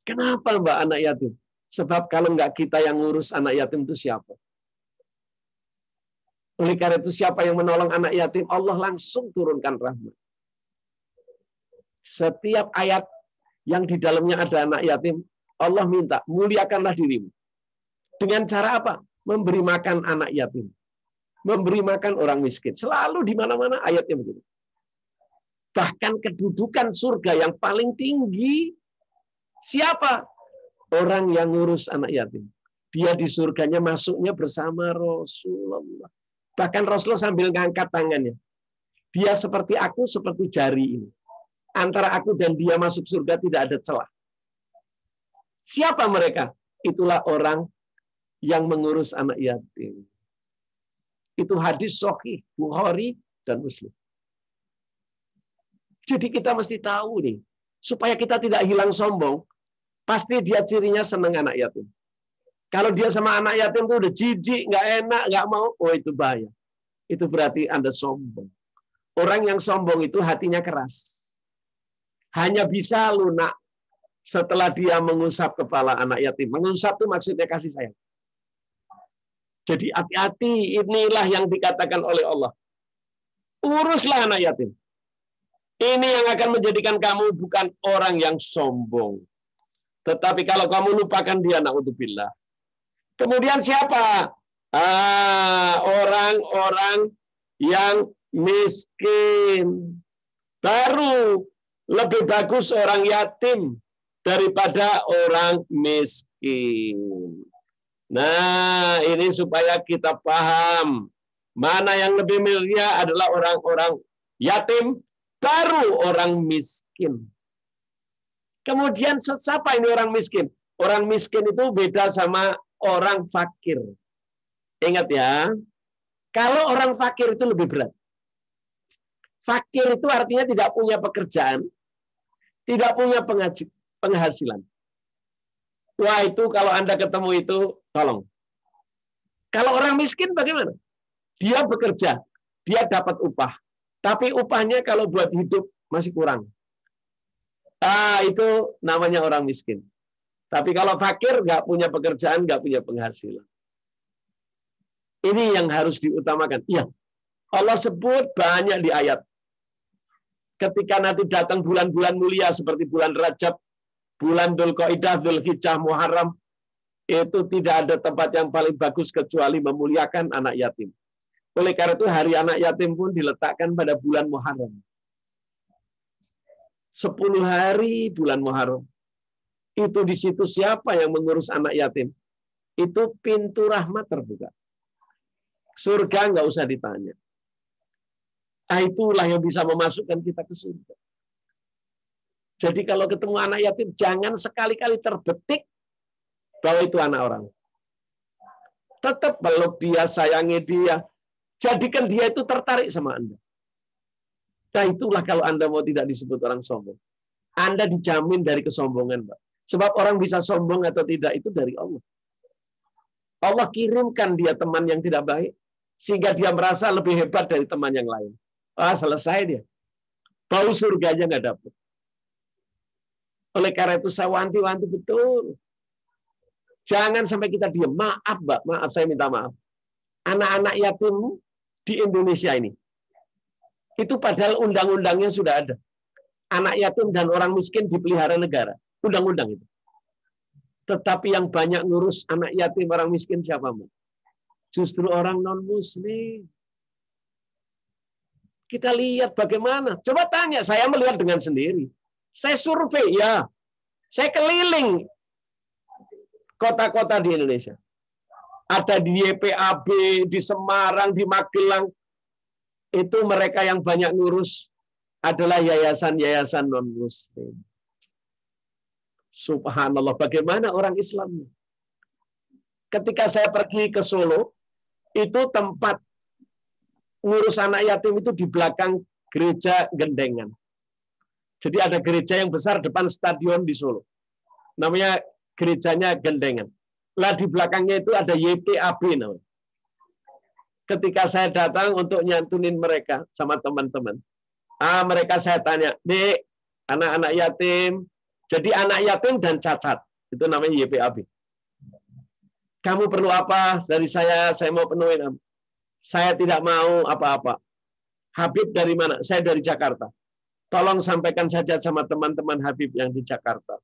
Kenapa Mbak anak yatim? Sebab kalau nggak kita yang ngurus anak yatim itu siapa? Oleh karena itu siapa yang menolong anak yatim, Allah langsung turunkan rahmat. Setiap ayat yang di dalamnya ada anak yatim, Allah minta, muliakanlah dirimu. Dengan cara apa? Memberi makan anak yatim. Memberi makan orang miskin. Selalu di mana-mana ayatnya begitu. Bahkan kedudukan surga yang paling tinggi, siapa? Orang yang ngurus anak yatim. Dia di surganya masuknya bersama Rasulullah. Bahkan Rasulullah sambil ngangkat tangannya. Dia seperti aku, seperti jari ini. Antara aku dan dia masuk surga tidak ada celah. Siapa mereka? Itulah orang yang mengurus anak yatim. Itu hadis sahih Bukhari dan Muslim. Jadi kita mesti tahu nih, supaya kita tidak hilang sombong, pasti dia cirinya senang anak yatim. Kalau dia sama anak yatim itu udah jijik, nggak enak, nggak mau, oh itu bahaya. Itu berarti Anda sombong. Orang yang sombong itu hatinya keras. Hanya bisa lunak. setelah dia mengusap kepala anak yatim. Mengusap itu maksudnya kasih sayang. Jadi hati-hati, inilah yang dikatakan oleh Allah. Uruslah anak yatim. Ini yang akan menjadikan kamu bukan orang yang sombong. Tetapi kalau kamu lupakan dia, na'udzubillah. Kemudian siapa? Orang-orang yang miskin. Baru lebih bagus orang yatim daripada orang miskin. Nah, ini supaya kita paham mana yang lebih mulia adalah orang-orang yatim, baru orang miskin. Kemudian siapa ini orang miskin? Orang miskin itu beda sama orang fakir. Ingat ya, kalau orang fakir itu lebih berat. Fakir itu artinya tidak punya pekerjaan, tidak punya penghasilan. Wah, itu kalau Anda ketemu itu, tolong. Kalau orang miskin bagaimana? Dia bekerja, dia dapat upah. Tapi upahnya kalau buat hidup masih kurang. Itu namanya orang miskin. Tapi kalau fakir, nggak punya pekerjaan, nggak punya penghasilan. Ini yang harus diutamakan. Iya, Allah sebut banyak di ayat. Ketika nanti datang bulan-bulan mulia seperti bulan Rajab, bulan Dzulqa'dah, Dzulhijjah, Muharram, itu tidak ada tempat yang paling bagus kecuali memuliakan anak yatim. Oleh karena itu hari anak yatim pun diletakkan pada bulan Muharram. 10 hari bulan Muharram. Itu di situ siapa yang mengurus anak yatim? Itu pintu rahmat terbuka. Surga nggak usah ditanya. Itulah yang bisa memasukkan kita ke surga. Jadi kalau ketemu anak yatim, jangan sekali-kali terbetik bahwa itu anak orang. Tetap peluk dia, sayangi dia. Jadikan dia itu tertarik sama Anda. Nah itulah kalau Anda mau tidak disebut orang sombong. Anda dijamin dari kesombongan, Pak. Sebab orang bisa sombong atau tidak itu dari Allah. Allah kirimkan dia teman yang tidak baik, sehingga dia merasa lebih hebat dari teman yang lain. Selesai dia. Bau surganya nggak dapat. Oleh karena itu saya wanti-wanti betul. Jangan sampai kita diam. Maaf, Mbak. Maaf, saya minta maaf. Anak-anak yatim di Indonesia ini. Itu padahal undang-undangnya sudah ada. Anak yatim dan orang miskin dipelihara negara. Undang-undang itu. Tetapi yang banyak ngurus anak yatim orang miskin siapa, Mbak? Justru orang non-muslim. Kita lihat bagaimana. Coba tanya, saya melihat dengan sendiri. Saya survei, ya. Saya keliling kota-kota di Indonesia. Ada di YPAB, di Semarang, di Magelang. Itu mereka yang banyak ngurus adalah yayasan-yayasan non-muslim. Subhanallah, bagaimana orang Islam? Ketika saya pergi ke Solo, itu tempat ngurus anak yatim itu di belakang gereja Gendengan. Jadi ada gereja yang besar depan stadion di Solo. Namanya gerejanya Gendengan. Lah di belakangnya itu ada YPAB namanya. Ketika saya datang untuk nyantunin mereka sama teman-teman. Mereka saya tanya, "Dek, anak-anak yatim." Jadi anak yatim dan cacat. Itu namanya YPAB. Kamu perlu apa dari saya mau penuhin. Saya tidak mau apa-apa. Habib dari mana? Saya dari Jakarta. Tolong sampaikan saja sama teman-teman Habib yang di Jakarta.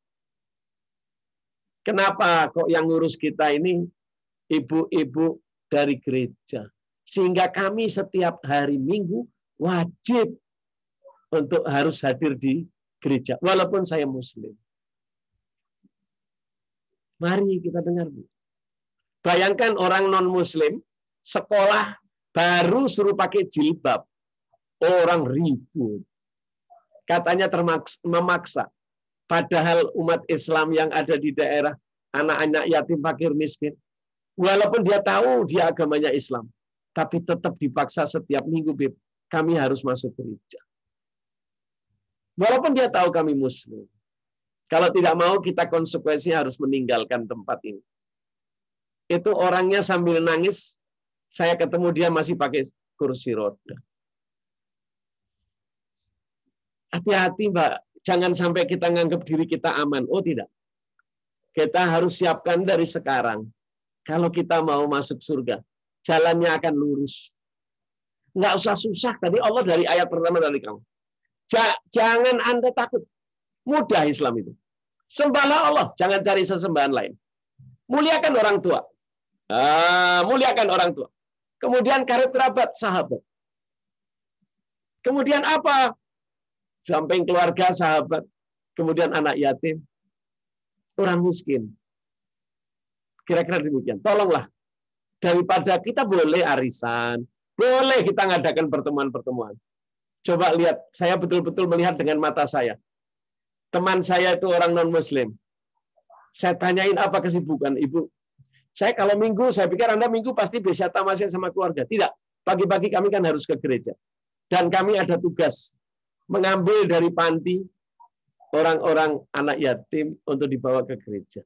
Kenapa kok yang ngurus kita ini ibu-ibu dari gereja? Sehingga kami setiap hari Minggu wajib untuk harus hadir di gereja. Walaupun saya Muslim. Mari kita dengar, Bu. Bayangkan orang non-Muslim, sekolah baru suruh pakai jilbab. Orang ribut. Katanya memaksa. Padahal umat Islam yang ada di daerah, anak-anak yatim fakir miskin. Walaupun dia tahu dia agamanya Islam. Tapi tetap dipaksa setiap minggu, Bib. Kami harus masuk gereja. Walaupun dia tahu kami Muslim. Kalau tidak mau, kita konsekuensinya harus meninggalkan tempat ini. Itu orangnya sambil nangis, saya ketemu dia masih pakai kursi roda. Hati-hati, Mbak. Jangan sampai kita nganggap diri kita aman. Oh tidak. Kita harus siapkan dari sekarang. Kalau kita mau masuk surga, jalannya akan lurus. Nggak usah susah. Tadi Allah dari ayat pertama dari kamu. Jangan Anda takut. Mudah Islam itu. Sembahlah Allah. Jangan cari sesembahan lain. Muliakan orang tua. Muliakan orang tua. Kemudian karib kerabat, sahabat. Kemudian apa? Samping keluarga, sahabat. Kemudian anak yatim. Orang miskin. Kira-kira demikian. Tolonglah. Daripada kita boleh arisan. Boleh kita ngadakan pertemuan-pertemuan. Coba lihat. Saya betul-betul melihat dengan mata saya. Teman saya itu orang non-muslim. Saya tanyain apa kesibukan Ibu. Saya kalau minggu, saya pikir Anda minggu pasti bisa tamasya sama keluarga. Tidak. Pagi-pagi kami kan harus ke gereja. Dan kami ada tugas mengambil dari panti orang-orang anak yatim untuk dibawa ke gereja.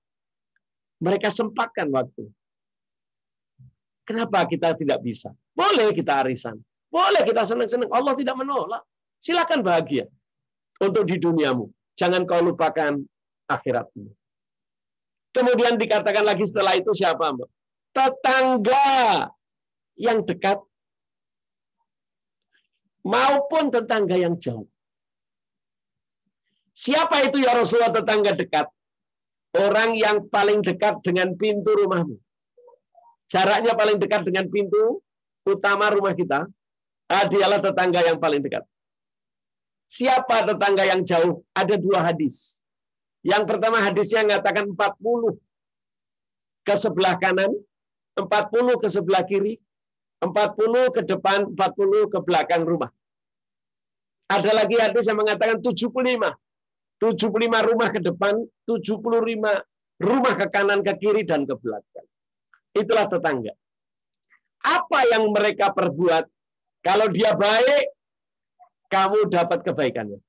Mereka sempatkan waktu. Kenapa kita tidak bisa? Boleh kita arisan. Boleh kita senang-senang. Allah tidak menolak. Silakan bahagia. Untuk di duniamu. Jangan kau lupakan akhiratmu. Kemudian dikatakan lagi setelah itu siapa, Mbak? Tetangga yang dekat maupun tetangga yang jauh. Siapa itu ya Rasulullah tetangga dekat? Orang yang paling dekat dengan pintu rumahmu. Jaraknya paling dekat dengan pintu utama rumah kita, dialah tetangga yang paling dekat. Siapa tetangga yang jauh? Ada 2 hadis. Yang pertama hadisnya mengatakan 40 ke sebelah kanan, 40 ke sebelah kiri, 40 ke depan, 40 ke belakang rumah. Ada lagi hadis yang mengatakan 75. 75 rumah ke depan, 75 rumah ke kanan, ke kiri, dan ke belakang. Itulah tetangga. Apa yang mereka perbuat, kalau dia baik, kamu dapat kebaikannya.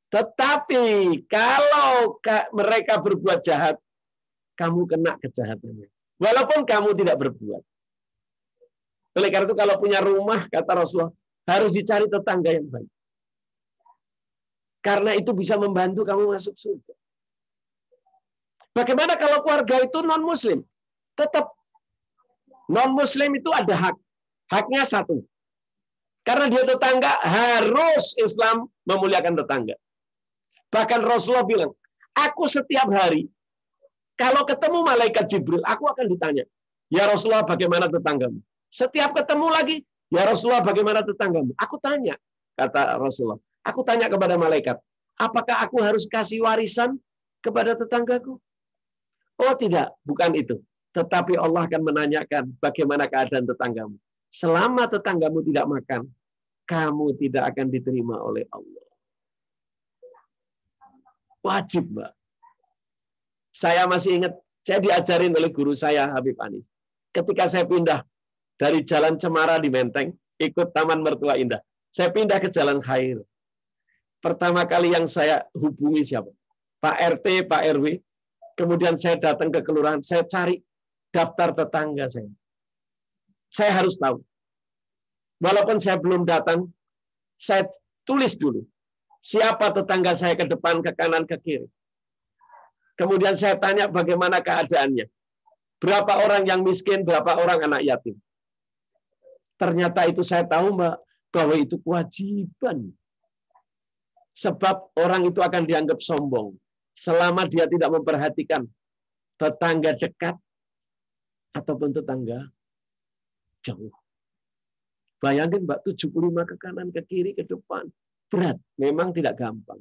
Tetapi kalau mereka berbuat jahat, kamu kena kejahatannya. Walaupun kamu tidak berbuat. Oleh karena itu kalau punya rumah, kata Rasulullah, harus dicari tetangga yang baik. Karena itu bisa membantu kamu masuk surga. Bagaimana kalau keluarga itu non-muslim? Tetap non-muslim itu ada hak. Haknya satu. Karena dia tetangga, harus Islam memuliakan tetangga. Bahkan Rasulullah bilang, aku setiap hari, kalau ketemu malaikat Jibril, aku akan ditanya, ya Rasulullah bagaimana tetanggamu? Setiap ketemu lagi, ya Rasulullah bagaimana tetanggamu? Aku tanya, kata Rasulullah, aku tanya kepada malaikat, apakah aku harus kasih warisan kepada tetanggaku? Oh tidak, bukan itu. Tetapi Allah akan menanyakan bagaimana keadaan tetanggamu. Selama tetanggamu tidak makan, kamu tidak akan diterima oleh Allah. Wajib, Mbak. Saya masih ingat, saya diajarin oleh guru saya, Habib Anis. Ketika saya pindah dari Jalan Cemara di Menteng, ikut Taman Mertua Indah. Saya pindah ke Jalan Khair. Pertama kali yang saya hubungi siapa? Pak RT, Pak RW. Kemudian saya datang ke kelurahan, saya cari daftar tetangga saya. Saya harus tahu. Walaupun saya belum datang, saya tulis dulu. Siapa tetangga saya ke depan, ke kanan, ke kiri. Kemudian saya tanya bagaimana keadaannya. Berapa orang yang miskin, berapa orang anak yatim. Ternyata itu saya tahu, Mbak, bahwa itu kewajiban. Sebab orang itu akan dianggap sombong. Selama dia tidak memperhatikan tetangga dekat ataupun tetangga jauh. Bayangin, Mbak, 75 ke kanan, ke kiri, ke depan. Berat, memang tidak gampang.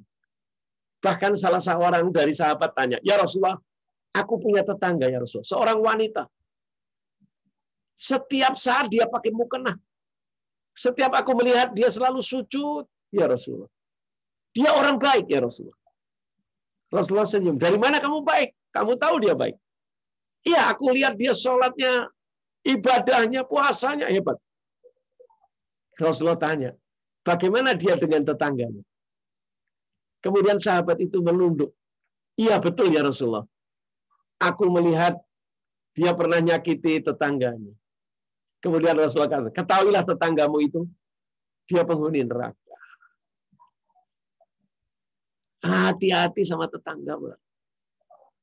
Bahkan salah seorang dari sahabat tanya, ya Rasulullah, aku punya tetangga ya Rasulullah, seorang wanita. Setiap saat dia pakai mukena. Setiap aku melihat dia selalu sujud, ya Rasulullah. Dia orang baik ya Rasulullah. Rasulullah senyum. Dari mana kamu baik? Kamu tahu dia baik. Iya, aku lihat dia sholatnya, ibadahnya, puasanya hebat. Rasulullah tanya, bagaimana dia dengan tetangganya? Kemudian sahabat itu menunduk. Iya betul ya Rasulullah. Aku melihat dia pernah nyakiti tetangganya. Kemudian Rasulullah kata, ketahuilah tetanggamu itu, dia penghuni neraka. Hati-hati sama tetangga.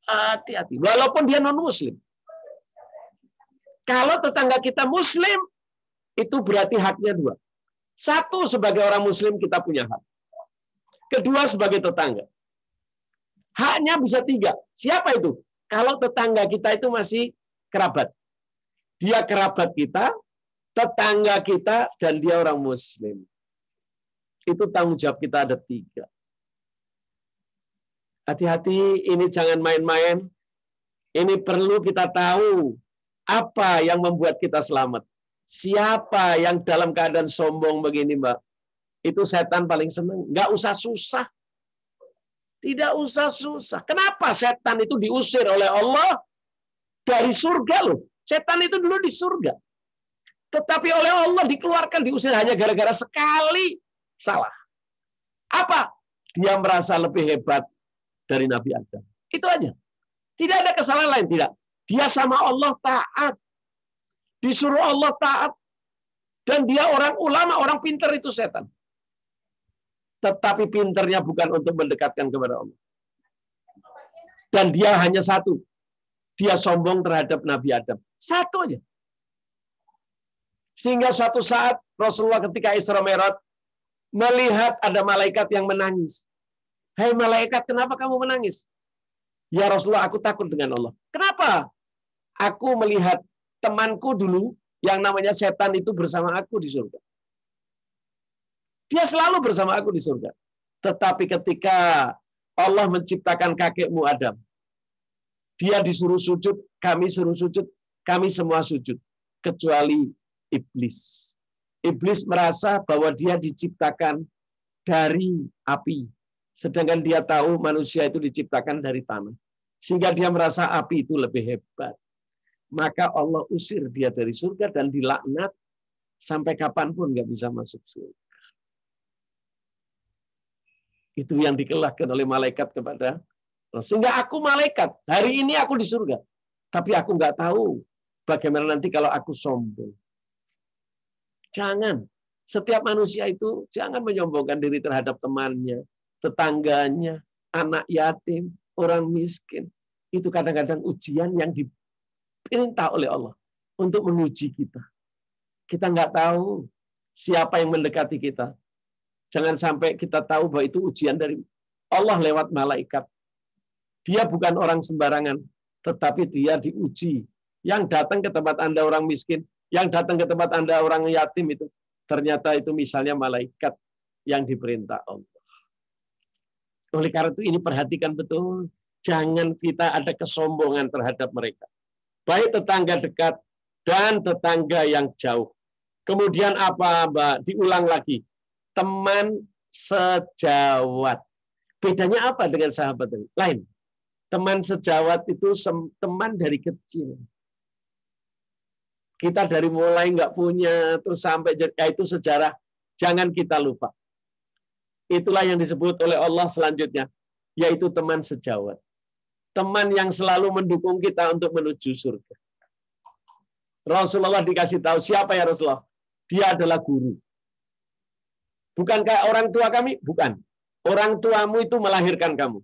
Hati-hati. Walaupun dia non-muslim. Kalau tetangga kita muslim, itu berarti haknya dua. Satu, sebagai orang muslim kita punya hak. Kedua, sebagai tetangga. Haknya bisa tiga. Siapa itu? Kalau tetangga kita itu masih kerabat. Dia kerabat kita, tetangga kita, dan dia orang muslim. Itu tanggung jawab kita ada tiga. Hati-hati, ini jangan main-main. Ini perlu kita tahu apa yang membuat kita selamat. Siapa yang dalam keadaan sombong begini, Mbak? Itu setan paling senang. Nggak usah susah. Tidak usah susah. Kenapa setan itu diusir oleh Allah dari surga loh? Setan itu dulu di surga. Tetapi oleh Allah dikeluarkan, diusir hanya gara-gara sekali salah. Apa? Dia merasa lebih hebat dari Nabi Adam. Itu aja. Tidak ada kesalahan lain, tidak. Dia sama Allah taat. Disuruh Allah taat. Dan dia orang ulama, orang pintar itu setan. Tetapi pintarnya bukan untuk mendekatkan kepada Allah. Dan dia hanya satu. Dia sombong terhadap Nabi Adam. Satu aja. Sehingga suatu saat Rasulullah ketika Isra Mi'raj melihat ada malaikat yang menangis. Hai malaikat, kenapa kamu menangis? Ya Rasulullah, aku takut dengan Allah. Kenapa? Aku melihat temanku dulu yang namanya setan itu bersama aku di surga. Dia selalu bersama aku di surga. Tetapi ketika Allah menciptakan kakekmu Adam, dia disuruh sujud, kami suruh sujud, kami semua sujud. Kecuali iblis. Iblis merasa bahwa dia diciptakan dari api. Sedangkan dia tahu manusia itu diciptakan dari tanah. Sehingga dia merasa api itu lebih hebat. Maka Allah usir dia dari surga dan dilaknat sampai kapanpun nggak bisa masuk surga. Itu yang dikelahkan oleh malaikat kepada Allah. Sehingga aku malaikat. Hari ini aku di surga. Tapi aku nggak tahu bagaimana nanti kalau aku sombong. Jangan. Setiap manusia itu jangan menyombongkan diri terhadap temannya, tetangganya, anak yatim, orang miskin. Itu kadang-kadang ujian yang diperintah oleh Allah untuk menguji kita. Kita nggak tahu siapa yang mendekati kita. Jangan sampai kita tahu bahwa itu ujian dari Allah lewat malaikat. Dia bukan orang sembarangan, tetapi dia diuji. Yang datang ke tempat Anda orang miskin, yang datang ke tempat Anda orang yatim itu, ternyata itu misalnya malaikat yang diperintah Allah. Oleh karena itu ini perhatikan betul. Jangan kita ada kesombongan terhadap mereka. Baik tetangga dekat dan tetangga yang jauh. Kemudian apa, Mbak? Diulang lagi. Teman sejawat. Bedanya apa dengan sahabat lain? Teman sejawat itu teman dari kecil. Kita dari mulai nggak punya, terus sampai ya itu sejarah. Jangan kita lupa. Itulah yang disebut oleh Allah selanjutnya, yaitu teman sejawat. Teman yang selalu mendukung kita untuk menuju surga. Rasulullah dikasih tahu, siapa ya Rasulullah? Dia adalah guru. Bukankah orang tua kami? Bukan. Orang tuamu itu melahirkan kamu.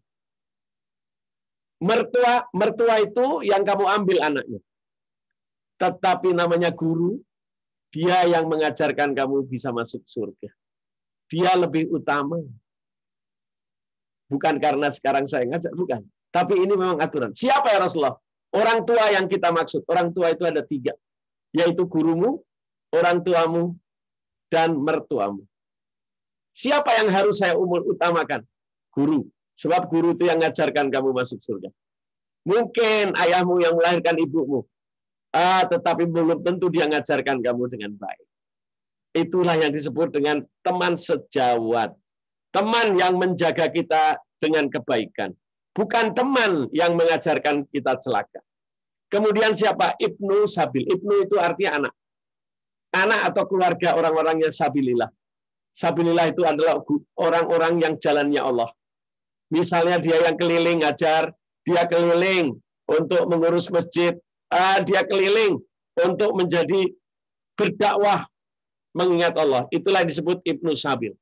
Mertua itu yang kamu ambil anaknya. Tetapi namanya guru, dia yang mengajarkan kamu bisa masuk surga. Dia lebih utama. Bukan karena sekarang saya ngajar, bukan. Tapi ini memang aturan. Siapa ya Rasulullah? Orang tua yang kita maksud. Orang tua itu ada 3. Yaitu gurumu, orang tuamu, dan mertuamu. Siapa yang harus saya utamakan? Guru. Sebab guru itu yang mengajarkan kamu masuk surga. Mungkin ayahmu yang melahirkan ibumu. Tetapi belum tentu dia mengajarkan kamu dengan baik. Itulah yang disebut dengan teman sejawat. Teman yang menjaga kita dengan kebaikan. Bukan teman yang mengajarkan kita celaka. Kemudian siapa? Ibnu Sabil. Ibnu itu artinya anak. Anak atau keluarga orang-orang yang sabilillah. Sabilillah itu adalah orang-orang yang jalannya Allah. Misalnya dia yang keliling ngajar, dia keliling untuk mengurus masjid, dia keliling untuk menjadi berdakwah mengingat Allah. Itulah yang disebut Ibnu Sabil.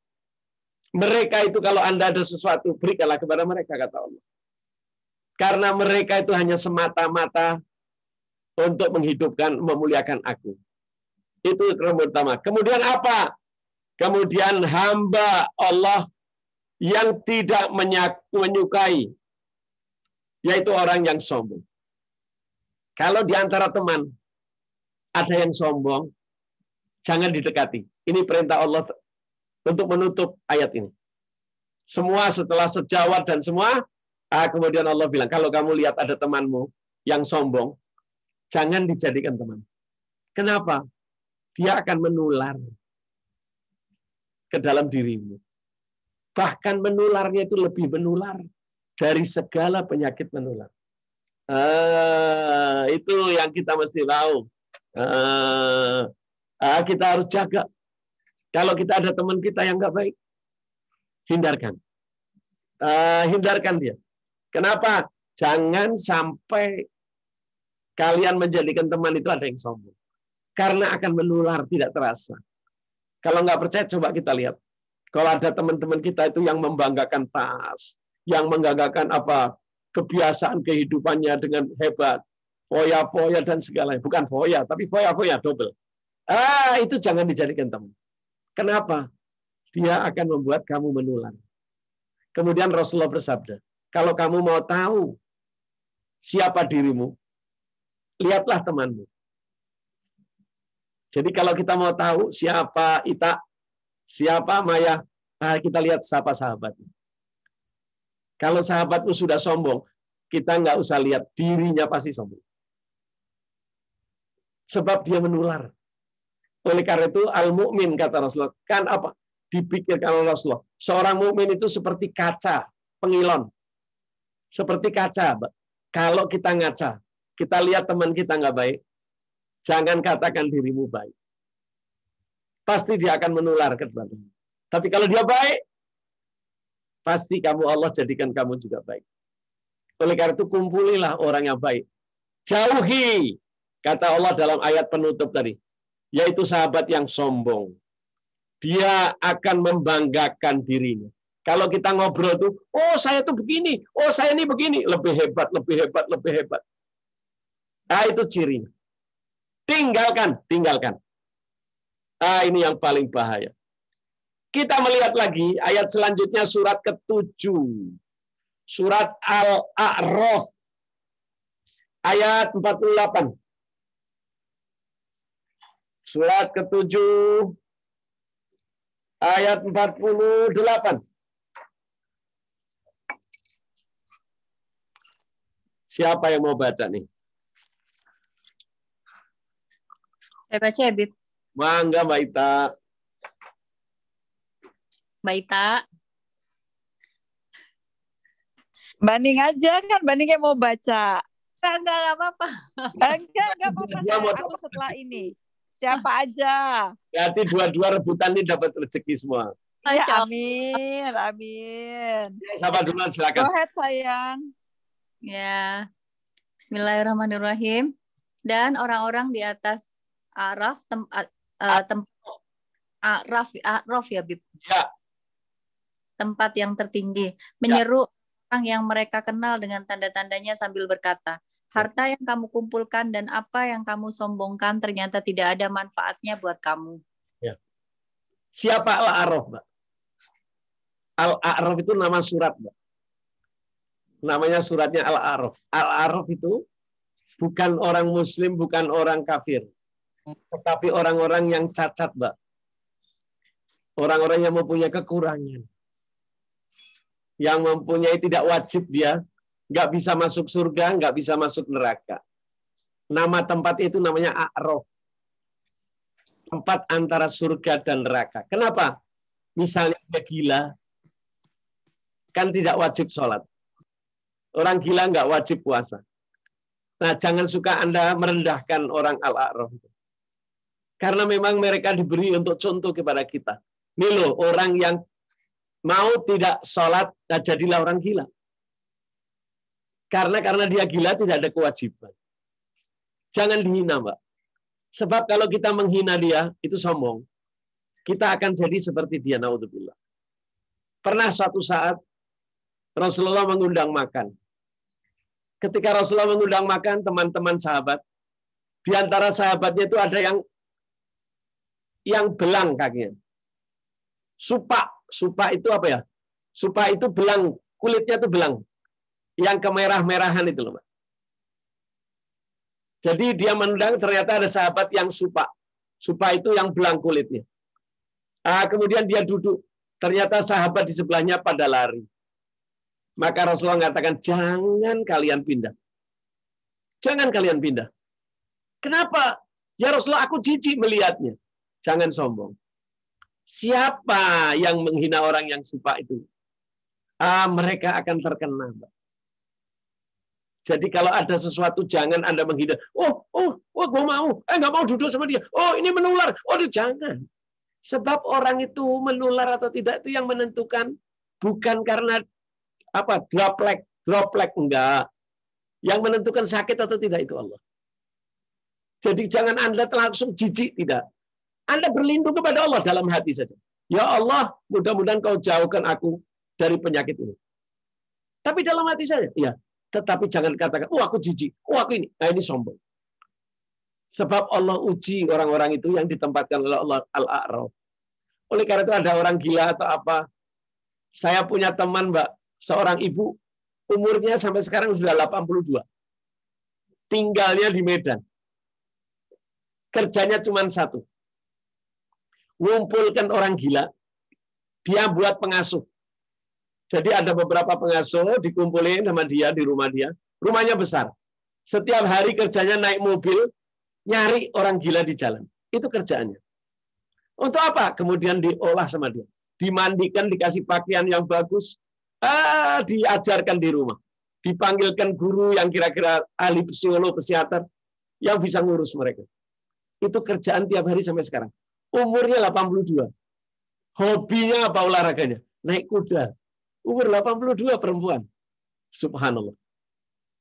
Mereka itu kalau Anda ada sesuatu, berikanlah kepada mereka, kata Allah. Karena mereka itu hanya semata-mata untuk menghidupkan, memuliakan aku. Itu yang pertama. Kemudian apa? Kemudian hamba Allah yang tidak menyukai, yaitu orang yang sombong. Kalau di antara teman ada yang sombong, jangan didekati. Ini perintah Allah untuk menutup ayat ini. Semua setelah sejawat dan semua, kemudian Allah bilang, kalau kamu lihat ada temanmu yang sombong, jangan dijadikan teman. Kenapa? Dia akan menular ke dalam dirimu. Bahkan menularnya itu lebih menular dari segala penyakit menular. Itu yang kita mesti tahu. Kita harus jaga. Kalau kita ada teman kita yang nggak baik, hindarkan. Hindarkan dia. Kenapa? Jangan sampai kalian menjadikan teman itu ada yang sombong. Karena akan menular tidak terasa. Kalau nggak percaya, coba kita lihat. Kalau ada teman-teman kita itu yang membanggakan tas, yang membanggakan apa kebiasaan kehidupannya dengan hebat, foya-foya dan segalanya. Bukan foya, tapi foya-foya double. Itu jangan dijadikan teman. Kenapa? Dia akan membuat kamu menular. Kemudian Rasulullah bersabda, kalau kamu mau tahu siapa dirimu, lihatlah temanmu. Jadi kalau kita mau tahu siapa Ita, siapa Maya, kita lihat siapa sahabatnya. Kalau sahabatmu sudah sombong, kita nggak usah lihat, dirinya pasti sombong. Sebab dia menular. Oleh karena itu, al-mu'min, kata Rasulullah, kan apa? Dipikirkan oleh Rasulullah. Seorang mukmin itu seperti kaca, pengilon. Seperti kaca. Kalau kita ngaca, kita lihat teman kita nggak baik, jangan katakan dirimu baik. Pasti dia akan menular ke depanmu. Tapi kalau dia baik, pasti Allah jadikan kamu juga baik. Oleh karena itu kumpulilah orang yang baik. Jauhi, kata Allah dalam ayat penutup tadi, yaitu sahabat yang sombong. Dia akan membanggakan dirinya. Kalau kita ngobrol tuh, oh saya tuh begini, oh saya ini begini, lebih hebat, lebih hebat, lebih hebat. Itu cirinya. Tinggalkan. Ini yang paling bahaya. Kita melihat lagi ayat selanjutnya surat ke-7. Surat Al-A'raf. Ayat 48. Surat ke-7. Ayat 48. Siapa yang mau baca nih? Saya baca ya, Bib. Mangga, Mbak Ita. Mbak Ita. Banding aja kan, bandingnya mau baca. Enggak apa-apa. Enggak apa-apa. Aku setelah ini. Siapa aja. Berarti dua-dua rebutan ini dapat rezeki semua. Ya, amin. Siapa duluan, silakan. Go ahead, sayang. Ya. Bismillahirrahmanirrahim. Dan orang-orang di atas Araf, Araf ya, Bib. Ya. Tempat yang tertinggi. Menyeru orang yang mereka kenal dengan tanda-tandanya sambil berkata, harta yang kamu kumpulkan dan apa yang kamu sombongkan ternyata tidak ada manfaatnya buat kamu. Ya. Siapa Al-A'raf, Mbak? Al-A'raf itu nama surat, Mbak. Namanya suratnya Al-A'raf. Al-A'raf itu bukan orang Muslim, bukan orang kafir. Tetapi orang-orang yang cacat, Mbak. Orang-orang yang mempunyai kekurangan. Yang mempunyai tidak wajib dia, nggak bisa masuk surga, nggak bisa masuk neraka. Nama tempat itu namanya A'raf. Tempat antara surga dan neraka. Kenapa? Misalnya dia gila, kan tidak wajib sholat. Orang gila nggak wajib puasa. Nah, jangan suka Anda merendahkan orang Al-A'raf. Karena memang mereka diberi untuk contoh kepada kita. Nih loh, orang yang mau tidak sholat, nah jadilah orang gila. Karena dia gila tidak ada kewajiban. Jangan dihina, Mbak. Sebab kalau kita menghina dia, itu sombong. Kita akan jadi seperti dia, naudzubillah. Pernah suatu saat Rasulullah mengundang makan. Ketika Rasulullah mengundang makan teman-teman sahabat, di antara sahabatnya itu ada yang belang kakinya. Supa itu apa ya? Supa itu belang, kulitnya itu belang. Yang kemerah-merahan itu loh, Pak. Jadi dia mengundang, ternyata ada sahabat yang supa. Supa itu yang belang kulitnya. Kemudian dia duduk. Ternyata sahabat di sebelahnya pada lari. Maka Rasulullah mengatakan, jangan kalian pindah. Jangan kalian pindah. Kenapa? Ya Rasulullah, aku jijik melihatnya. Jangan sombong. Siapa yang menghina orang yang supa itu? Mereka akan terkena, Mbak. Jadi kalau ada sesuatu jangan Anda menghina. Gue mau. Nggak mau duduk sama dia. Oh, ini menular. Oh, jangan. Sebab orang itu menular atau tidak itu yang menentukan bukan karena droplet enggak. Yang menentukan sakit atau tidak itu Allah. Jadi jangan Anda langsung jijik, tidak. Anda berlindung kepada Allah dalam hati saja. Ya Allah, mudah-mudahan kau jauhkan aku dari penyakit ini. Tapi dalam hati saya, ya. Tetapi jangan katakan, aku jijik, aku ini. Nah, ini sombong. Sebab Allah uji orang-orang itu yang ditempatkan oleh Allah Al-A'raf. Oleh karena itu ada orang gila atau apa. Saya punya teman, Mbak, seorang ibu, umurnya sampai sekarang sudah 82. Tinggalnya di Medan. Kerjanya cuma satu. Ngumpulkan orang gila, dia buat pengasuh. Jadi ada beberapa pengasuh dikumpulin sama dia di rumah dia. Rumahnya besar. Setiap hari kerjanya naik mobil, nyari orang gila di jalan. Itu kerjaannya. Untuk apa? Kemudian diolah sama dia. Dimandikan, dikasih pakaian yang bagus. Diajarkan di rumah. Dipanggilkan guru yang kira-kira ahli psikolog, psikiater, yang bisa ngurus mereka. Itu kerjaan tiap hari sampai sekarang. Umurnya 82. Hobinya apa olahraganya? Naik kuda. Umur 82 perempuan. Subhanallah.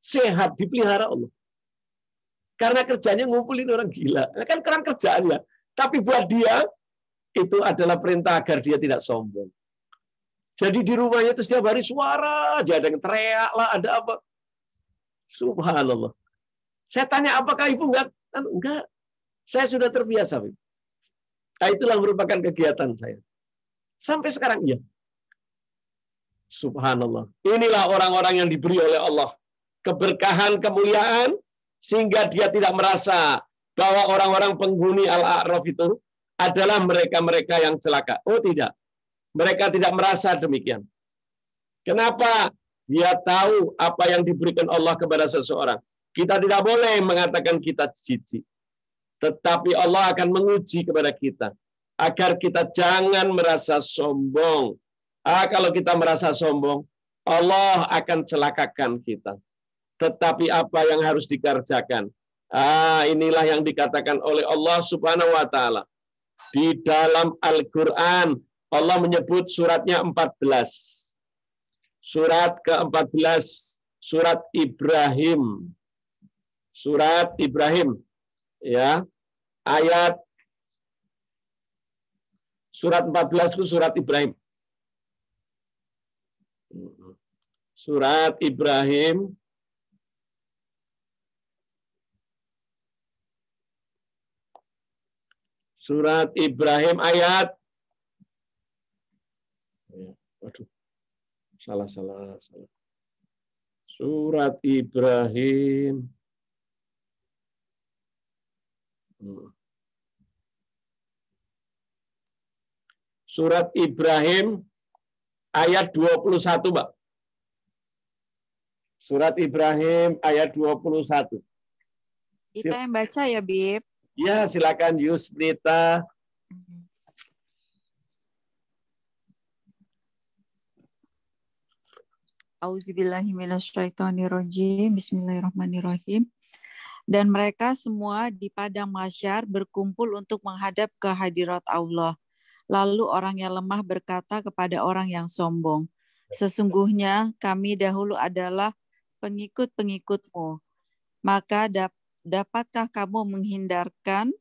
Sehat, dipelihara Allah. Karena kerjanya ngumpulin orang gila. Kan kurang kerjaan ya. Tapi buat dia, itu adalah perintah agar dia tidak sombong. Jadi di rumahnya itu setiap hari suara, aja ada yang teriak lah, ada apa. Subhanallah. Saya tanya, apakah ibu enggak? Enggak. Saya sudah terbiasa. Nah, itulah merupakan kegiatan saya. Sampai sekarang, iya. Subhanallah. Inilah orang-orang yang diberi oleh Allah keberkahan, kemuliaan, sehingga dia tidak merasa bahwa orang-orang penghuni Al-A'raf itu adalah mereka-mereka yang celaka. Oh tidak. Mereka tidak merasa demikian. Kenapa? Dia tahu apa yang diberikan Allah kepada seseorang. Kita tidak boleh mengatakan kita jijik. Tetapi Allah akan menguji kepada kita. Agar kita jangan merasa sombong. Kalau kita merasa sombong, Allah akan celakakan kita. Tetapi apa yang harus dikerjakan? Inilah yang dikatakan oleh Allah Subhanahu wa Ta'ala. Di dalam Al-Quran, Allah menyebut suratnya 14. Surat ke-14, surat Ibrahim. Surat Ibrahim. Ya, ayat surat 14 itu surat Ibrahim. Surat Ibrahim Surat Ibrahim ayat salah. Surat Ibrahim Surat Ibrahim ayat 21, Mbak. Surat Ibrahim ayat 21. Kita yang baca ya, Bib. Ya, silakan Yusnita. Auzubillahiminasyaitonirrajim. Bismillahirrahmanirrahim. Dan mereka semua di padang mahsyar berkumpul untuk menghadap ke hadirat Allah. Lalu orang yang lemah berkata kepada orang yang sombong, sesungguhnya kami dahulu adalah pengikut-pengikutmu. Maka dapatkah kamu menghindarkan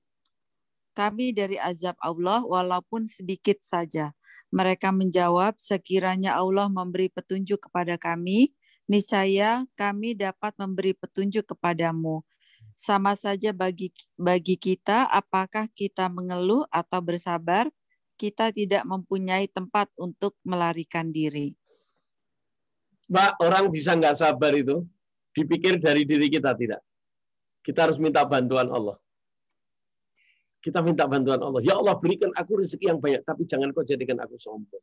kami dari azab Allah walaupun sedikit saja? Mereka menjawab, sekiranya Allah memberi petunjuk kepada kami, niscaya kami dapat memberi petunjuk kepadamu. Sama saja bagi kita, apakah kita mengeluh atau bersabar, kita tidak mempunyai tempat untuk melarikan diri. Mbak, orang bisa nggak sabar itu dipikir dari diri kita, tidak. Kita harus minta bantuan Allah. Kita minta bantuan Allah. Ya Allah, berikan aku rezeki yang banyak, tapi jangan kau jadikan aku sombong.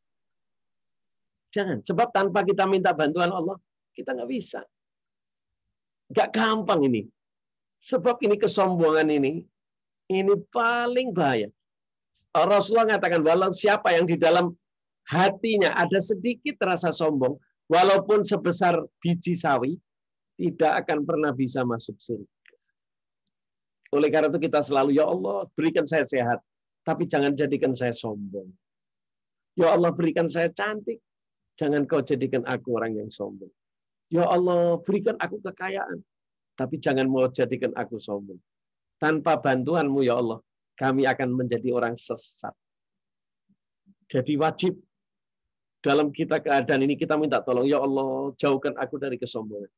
Jangan. Sebab tanpa kita minta bantuan Allah, kita nggak bisa. Nggak gampang ini. Sebab ini kesombongan ini paling bahaya. Rasulullah mengatakan, walau siapa yang di dalam hatinya ada sedikit rasa sombong, walaupun sebesar biji sawi, tidak akan pernah bisa masuk surga. Oleh karena itu kita selalu, ya Allah, berikan saya sehat, tapi jangan jadikan saya sombong. Ya Allah, berikan saya cantik, jangan kau jadikan aku orang yang sombong. Ya Allah, berikan aku kekayaan, tapi jangan mau jadikan aku sombong. Tanpa bantuanmu, ya Allah, kami akan menjadi orang sesat. Jadi wajib dalam kita keadaan ini kita minta tolong, ya Allah, jauhkan aku dari kesombongan.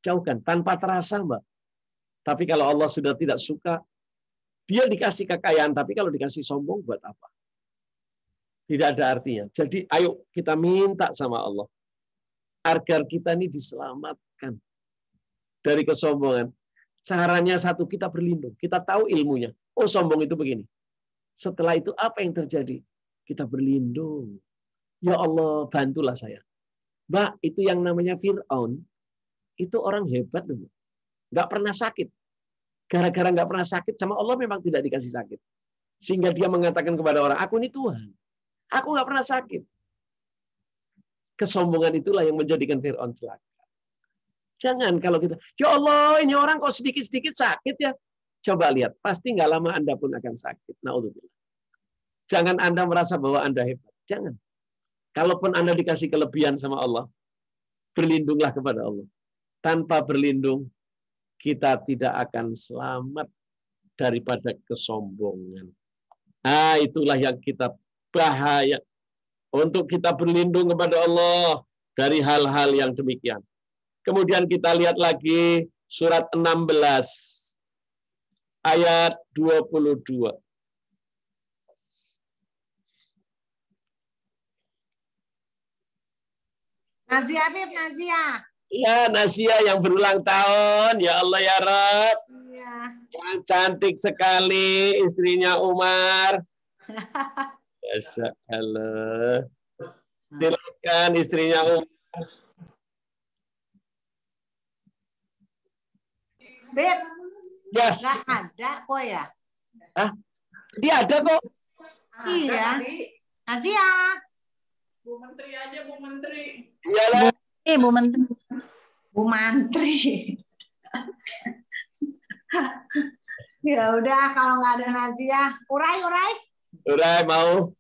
Jauhkan, tanpa terasa, Mbak. Tapi kalau Allah sudah tidak suka, dia dikasih kekayaan, tapi kalau dikasih sombong, buat apa? Tidak ada artinya. Jadi ayo kita minta sama Allah, agar kita ini diselamatkan dari kesombongan. Caranya satu, kita berlindung. Kita tahu ilmunya. Oh, sombong itu begini. Setelah itu apa yang terjadi? Kita berlindung. Ya Allah, bantulah saya. Mbak, itu yang namanya Fir'aun, itu orang hebat loh. Nggak pernah sakit. Gara-gara nggak pernah sakit, sama Allah memang tidak dikasih sakit. Sehingga dia mengatakan kepada orang, aku ini Tuhan. Aku nggak pernah sakit. Kesombongan itulah yang menjadikan Fir'aun celaka. Jangan kalau kita, ya Allah, ini orang kok sedikit-sedikit sakit ya. Coba lihat, pasti nggak lama Anda pun akan sakit. Naudzubillah. Jangan Anda merasa bahwa Anda hebat. Jangan. Kalaupun Anda dikasih kelebihan sama Allah, berlindunglah kepada Allah. Tanpa berlindung, kita tidak akan selamat daripada kesombongan. Nah, itulah yang kita bahaya. Untuk kita berlindung kepada Allah dari hal-hal yang demikian. Kemudian kita lihat lagi surat 16 ayat 22. Nazia, Bib, Nazia. Ya, Nasia yang berulang tahun. Ya Allah ya Rabb. Iya. Yang cantik sekali istrinya Umar. Masya Allah. Silakan istrinya Umar. Bib, Yes. nggak ada kok ya? Hah? Dia ada kok. Iya. Nazia. Bu Menteri aja, Bu Menteri. Iyalah. Bu Menteri. Bu Mantri. Ya udah, kalau nggak ada Nazia, Urai. Udah mau.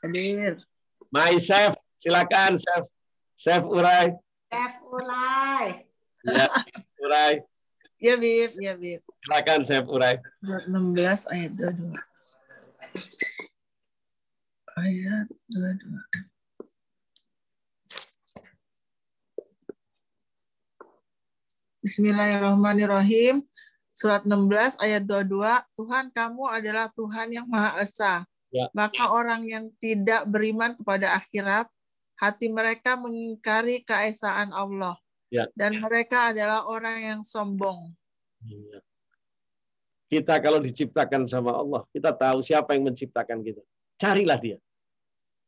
Hadir. My chef, silakan chef. Chef Urai. Chef Urai. Ya, Urai. Ya, Bib. Ya, Bib. Silakan chef Urai. 16 ayat 22. Ayat 22. Bismillahirrahmanirrahim. Surat 16 ayat 22. Tuhan kamu adalah Tuhan yang Maha Esa. Ya. Maka orang yang tidak beriman kepada akhirat, hati mereka mengingkari keesaan Allah. Ya. Dan mereka adalah orang yang sombong. Ya. Kita kalau diciptakan sama Allah, kita tahu siapa yang menciptakan kita. Carilah dia.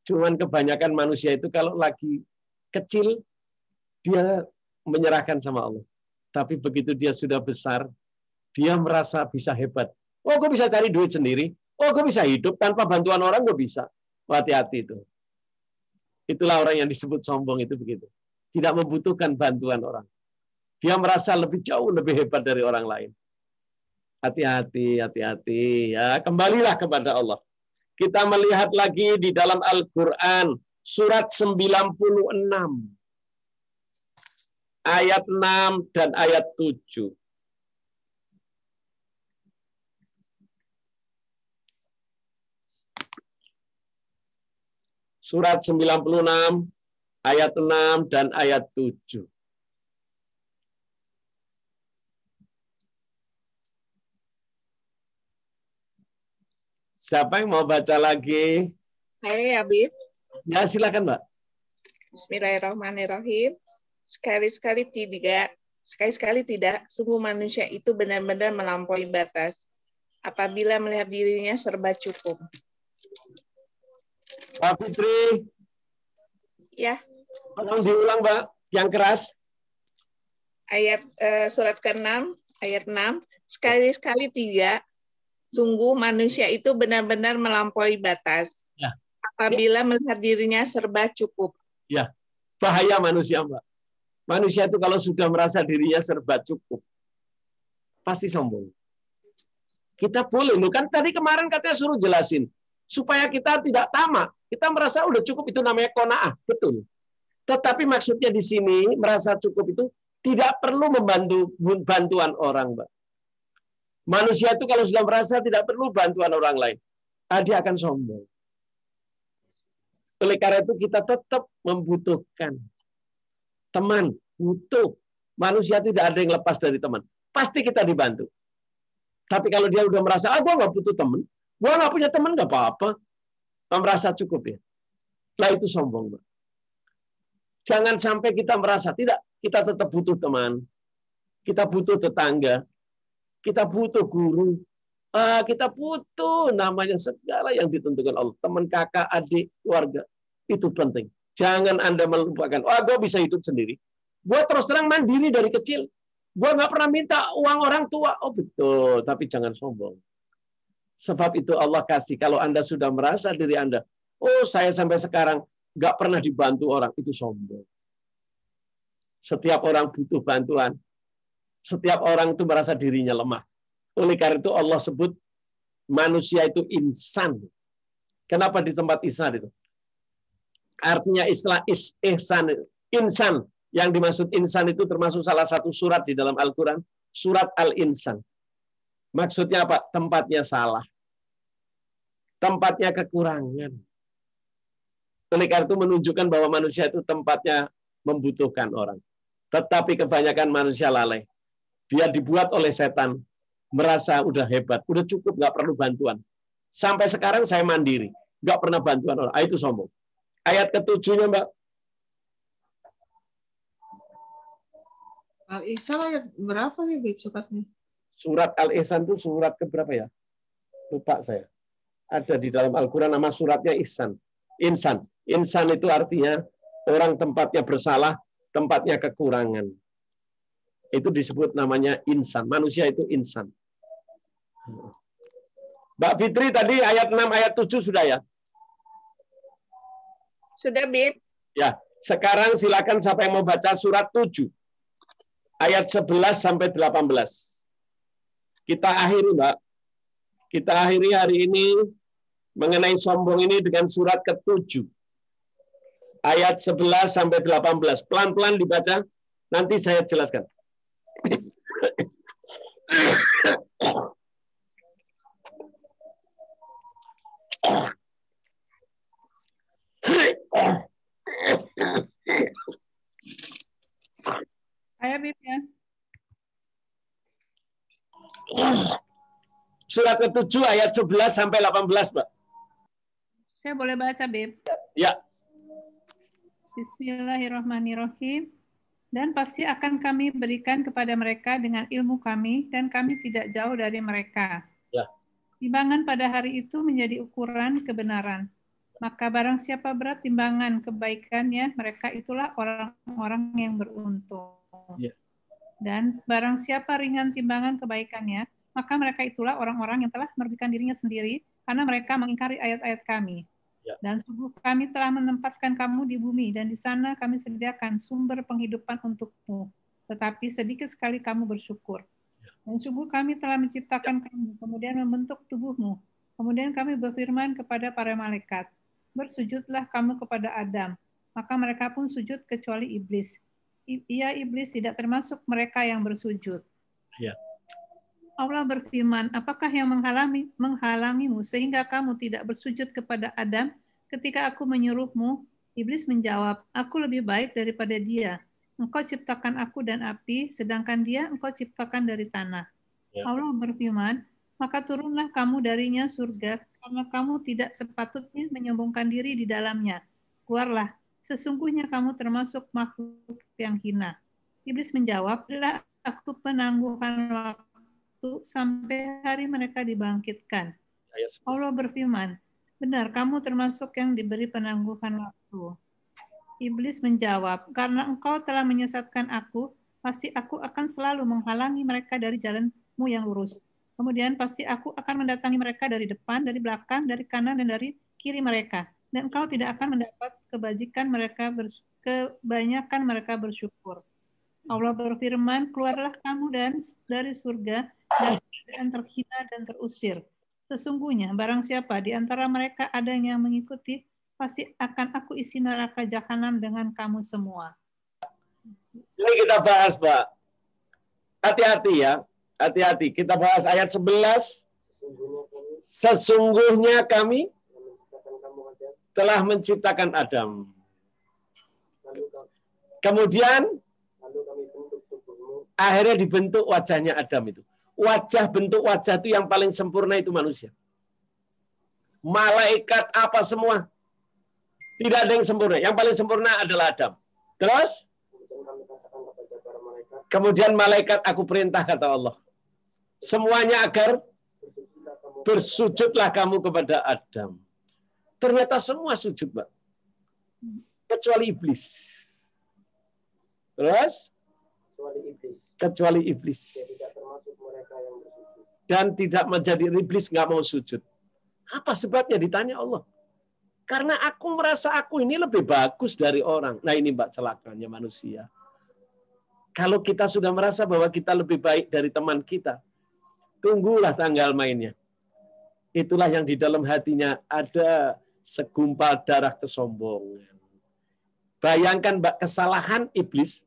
Cuman kebanyakan manusia itu kalau lagi kecil, dia menyerahkan sama Allah. Tapi begitu dia sudah besar, dia merasa bisa hebat. Oh, gue bisa cari duit sendiri. Oh, gue bisa hidup tanpa bantuan orang, gue bisa. Hati-hati itu. Itulah orang yang disebut sombong itu begitu. Tidak membutuhkan bantuan orang. Dia merasa lebih jauh, lebih hebat dari orang lain. Hati-hati, hati-hati. Ya, kembalilah kepada Allah. Kita melihat lagi di dalam Al-Quran, surat 96. Ayat 6 dan ayat 7. Surat 96, ayat 6 dan ayat 7. Siapa yang mau baca lagi? Saya Habib. Ya, silakan, Mbak. Bismillahirrahmanirrahim. Sekali-sekali tidak, sungguh manusia itu benar-benar melampaui batas apabila melihat dirinya serba cukup. Pak Fitri. Ya. Tolong diulang, Mbak, yang keras. Ayat surat ke-6, ayat 6. Sekali-sekali tidak, sungguh manusia itu benar-benar melampaui batas. Ya. Apabila melihat dirinya serba cukup. Ya, bahaya manusia, Mbak. Manusia itu kalau sudah merasa dirinya serba cukup, pasti sombong. Kita boleh, loh kan tadi kemarin katanya suruh jelasin, supaya kita tidak tamak. Kita merasa udah cukup, itu namanya qanaah, betul. Tetapi maksudnya di sini, merasa cukup itu tidak perlu membantu bantuan orang, Mbak. Manusia itu kalau sudah merasa tidak perlu bantuan orang lain, dia akan sombong. Oleh karena itu kita tetap membutuhkan teman, butuh. Manusia tidak ada yang lepas dari teman. Pasti kita dibantu. Tapi kalau dia udah merasa, gue nggak butuh teman, gue nggak punya teman, nggak apa-apa. Merasa cukup ya. Lah itu sombong, Mbak. Jangan sampai kita merasa, tidak. Kita tetap butuh teman. Kita butuh tetangga. Kita butuh guru. Kita butuh namanya segala yang ditentukan Allah. Teman, kakak, adik, keluarga. Itu penting. Jangan Anda melupakan, gue bisa hidup sendiri. Gue terus terang mandiri dari kecil. Gue nggak pernah minta uang orang tua. Oh betul, tapi jangan sombong. Sebab itu Allah kasih. Kalau Anda sudah merasa diri Anda, oh saya sampai sekarang nggak pernah dibantu orang, itu sombong. Setiap orang butuh bantuan. Setiap orang itu merasa dirinya lemah. Oleh karena itu Allah sebut manusia itu insan. Kenapa di tempat insan itu? Artinya istilah ihsan, insan. Yang dimaksud insan itu termasuk salah satu surat di dalam Al-Quran. Surat Al-Insan. Maksudnya apa? Tempatnya salah. Tempatnya kekurangan. Oleh karena itu menunjukkan bahwa manusia itu tempatnya membutuhkan orang. Tetapi kebanyakan manusia lalai. Dia dibuat oleh setan, merasa udah hebat, udah cukup, nggak perlu bantuan. Sampai sekarang saya mandiri, nggak pernah bantuan orang. Itu sombong. Ayat ke-7-nya, Mbak. Al-Ihsan ayat berapa nih, Bib, suratnya? Surat Al-Ihsan itu surat keberapa ya? Lupa saya. Ada di dalam Al-Quran nama suratnya Ihsan. Insan. Insan itu artinya orang tempatnya bersalah, tempatnya kekurangan. Itu disebut namanya insan. Manusia itu insan. Mbak Fitri tadi ayat 6, ayat 7 sudah ya? Sudah, Bib. Ya, sekarang silakan siapa yang mau baca surat 7. Ayat 11 sampai 18. Kita akhiri, Mbak. Kita akhiri hari ini mengenai sombong ini dengan surat ke-7. Ayat 11 sampai 18. Pelan-pelan dibaca, nanti saya jelaskan. Ayo, Bib, ya. Surat ke-7 ayat 11 sampai 18, Mbak. Saya boleh baca, Bib? Ya. Bismillahirrahmanirrahim. Dan pasti akan kami berikan kepada mereka dengan ilmu kami, dan kami tidak jauh dari mereka. Ya. Timbangan pada hari itu menjadi ukuran kebenaran. Maka barang siapa berat timbangan kebaikannya, mereka itulah orang-orang yang beruntung. Ya. Dan barang siapa ringan timbangan kebaikannya, maka mereka itulah orang-orang yang telah merugikan dirinya sendiri, karena mereka mengingkari ayat-ayat kami. Ya. Dan sungguh kami telah menempatkan kamu di bumi, dan di sana kami sediakan sumber penghidupan untukmu. Tetapi sedikit sekali kamu bersyukur. Dan sungguh kami telah menciptakan kamu, kemudian membentuk tubuhmu. Kemudian kami berfirman kepada para malaikat, bersujudlah kamu kepada Adam. Maka mereka pun sujud kecuali iblis. Ia iblis tidak termasuk mereka yang bersujud. Ya. Allah berfirman, apakah yang menghalangimu sehingga kamu tidak bersujud kepada Adam ketika aku menyuruhmu, iblis menjawab, aku lebih baik daripada dia. Engkau ciptakan aku dan api, sedangkan dia engkau ciptakan dari tanah. Ya. Allah berfirman, maka turunlah kamu darinya surga, karena kamu tidak sepatutnya menyombongkan diri di dalamnya. Keluarlah, sesungguhnya kamu termasuk makhluk yang hina. Iblis menjawab, adalah aku penangguhan waktu sampai hari mereka dibangkitkan. Allah berfirman, benar, kamu termasuk yang diberi penangguhan waktu. Iblis menjawab, karena engkau telah menyesatkan aku, pasti aku akan selalu menghalangi mereka dari jalanmu yang lurus. Kemudian pasti aku akan mendatangi mereka dari depan, dari belakang, dari kanan, dan dari kiri mereka. Dan engkau tidak akan mendapat kebajikan mereka, kebanyakan mereka bersyukur. Allah berfirman, keluarlah kamu dari surga dan terhina dan terusir. Sesungguhnya barang siapa di antara mereka ada yang mengikuti, pasti akan aku isi neraka jahanam dengan kamu semua. Ini kita bahas, Pak. Hati-hati ya. Hati-hati. Kita bahas ayat 11. Sesungguhnya kami telah menciptakan Adam. Kemudian akhirnya dibentuk wajahnya Adam itu. Bentuk wajah itu yang paling sempurna itu manusia. Malaikat apa semua. Tidak ada yang sempurna. Yang paling sempurna adalah Adam. Terus? Kemudian malaikat aku perintah, kata Allah. Semuanya agar bersujudlah kamu kepada Adam. Ternyata semua sujud, Pak. Kecuali iblis. Terus? Kecuali iblis. Dan tidak menjadi iblis, nggak mau sujud. Apa sebabnya? Ditanya Allah. Karena aku merasa aku ini lebih bagus dari orang. Nah ini Mbak celakanya manusia. Kalau kita sudah merasa bahwa kita lebih baik dari teman kita, tunggulah tanggal mainnya. Itulah yang di dalam hatinya ada segumpal darah kesombongan. Bayangkan Mbak, kesalahan iblis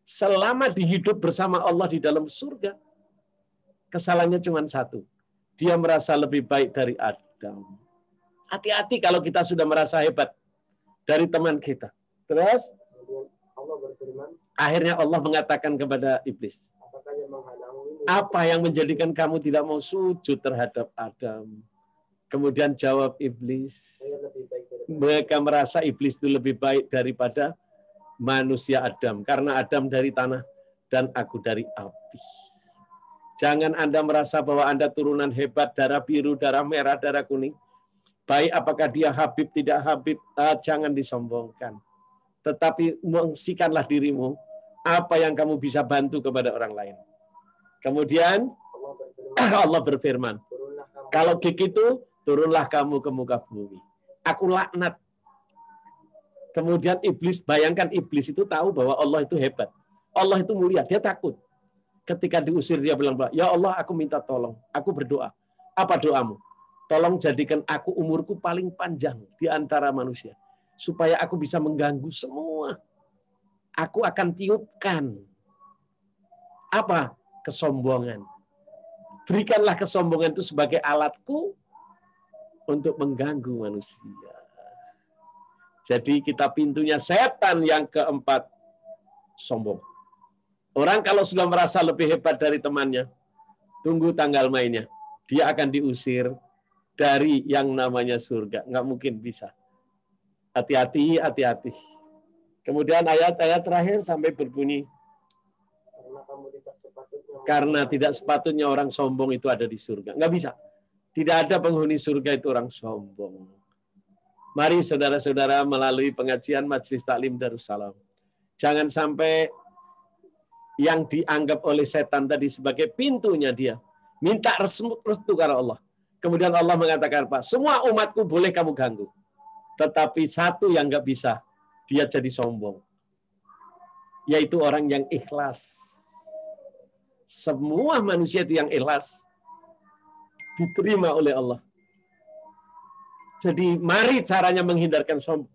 selama dihidup bersama Allah di dalam surga. Kesalahannya cuma satu. Dia merasa lebih baik dari Adam. Hati-hati kalau kita sudah merasa hebat dari teman kita. Terus akhirnya Allah mengatakan kepada iblis, apa yang menjadikan kamu tidak mau sujud terhadap Adam? Kemudian jawab iblis, mereka merasa iblis itu lebih baik daripada manusia Adam. Karena Adam dari tanah dan aku dari api. Jangan Anda merasa bahwa Anda turunan hebat, darah biru, darah merah, darah kuning. Baik apakah dia Habib, tidak Habib, jangan disombongkan. Tetapi mengsikanlah dirimu, apa yang kamu bisa bantu kepada orang lain. Kemudian Allah berfirman, kalau begitu, turunlah kamu ke muka bumi. Aku laknat. Kemudian iblis, bayangkan iblis itu tahu bahwa Allah itu hebat. Allah itu mulia, dia takut. Ketika diusir dia bilang, ya Allah aku minta tolong, aku berdoa. Apa doamu? Tolong jadikan aku umurku paling panjang di antara manusia. Supaya aku bisa mengganggu semua. Aku akan tiupkan. Apa? Kesombongan. Berikanlah kesombongan itu sebagai alatku untuk mengganggu manusia. Jadi kita pintunya setan yang keempat, sombong. Orang kalau sudah merasa lebih hebat dari temannya, tunggu tanggal mainnya. Dia akan diusir dari yang namanya surga. Nggak mungkin bisa. Hati-hati, hati-hati. Kemudian ayat-ayat terakhir sampai berbunyi, karena tidak sepatutnya orang sombong itu ada di surga. Nggak bisa. Tidak ada penghuni surga itu orang sombong. Mari saudara-saudara melalui pengajian Majelis Taklim Darussalam. Jangan sampai yang dianggap oleh setan tadi sebagai pintunya dia. Minta restu kepada Allah. Kemudian Allah mengatakan, Pak, semua umatku boleh kamu ganggu. Tetapi satu yang nggak bisa, dia jadi sombong. Yaitu orang yang ikhlas. Semua manusia itu yang ikhlas diterima oleh Allah. Jadi mari caranya menghindarkan sombong.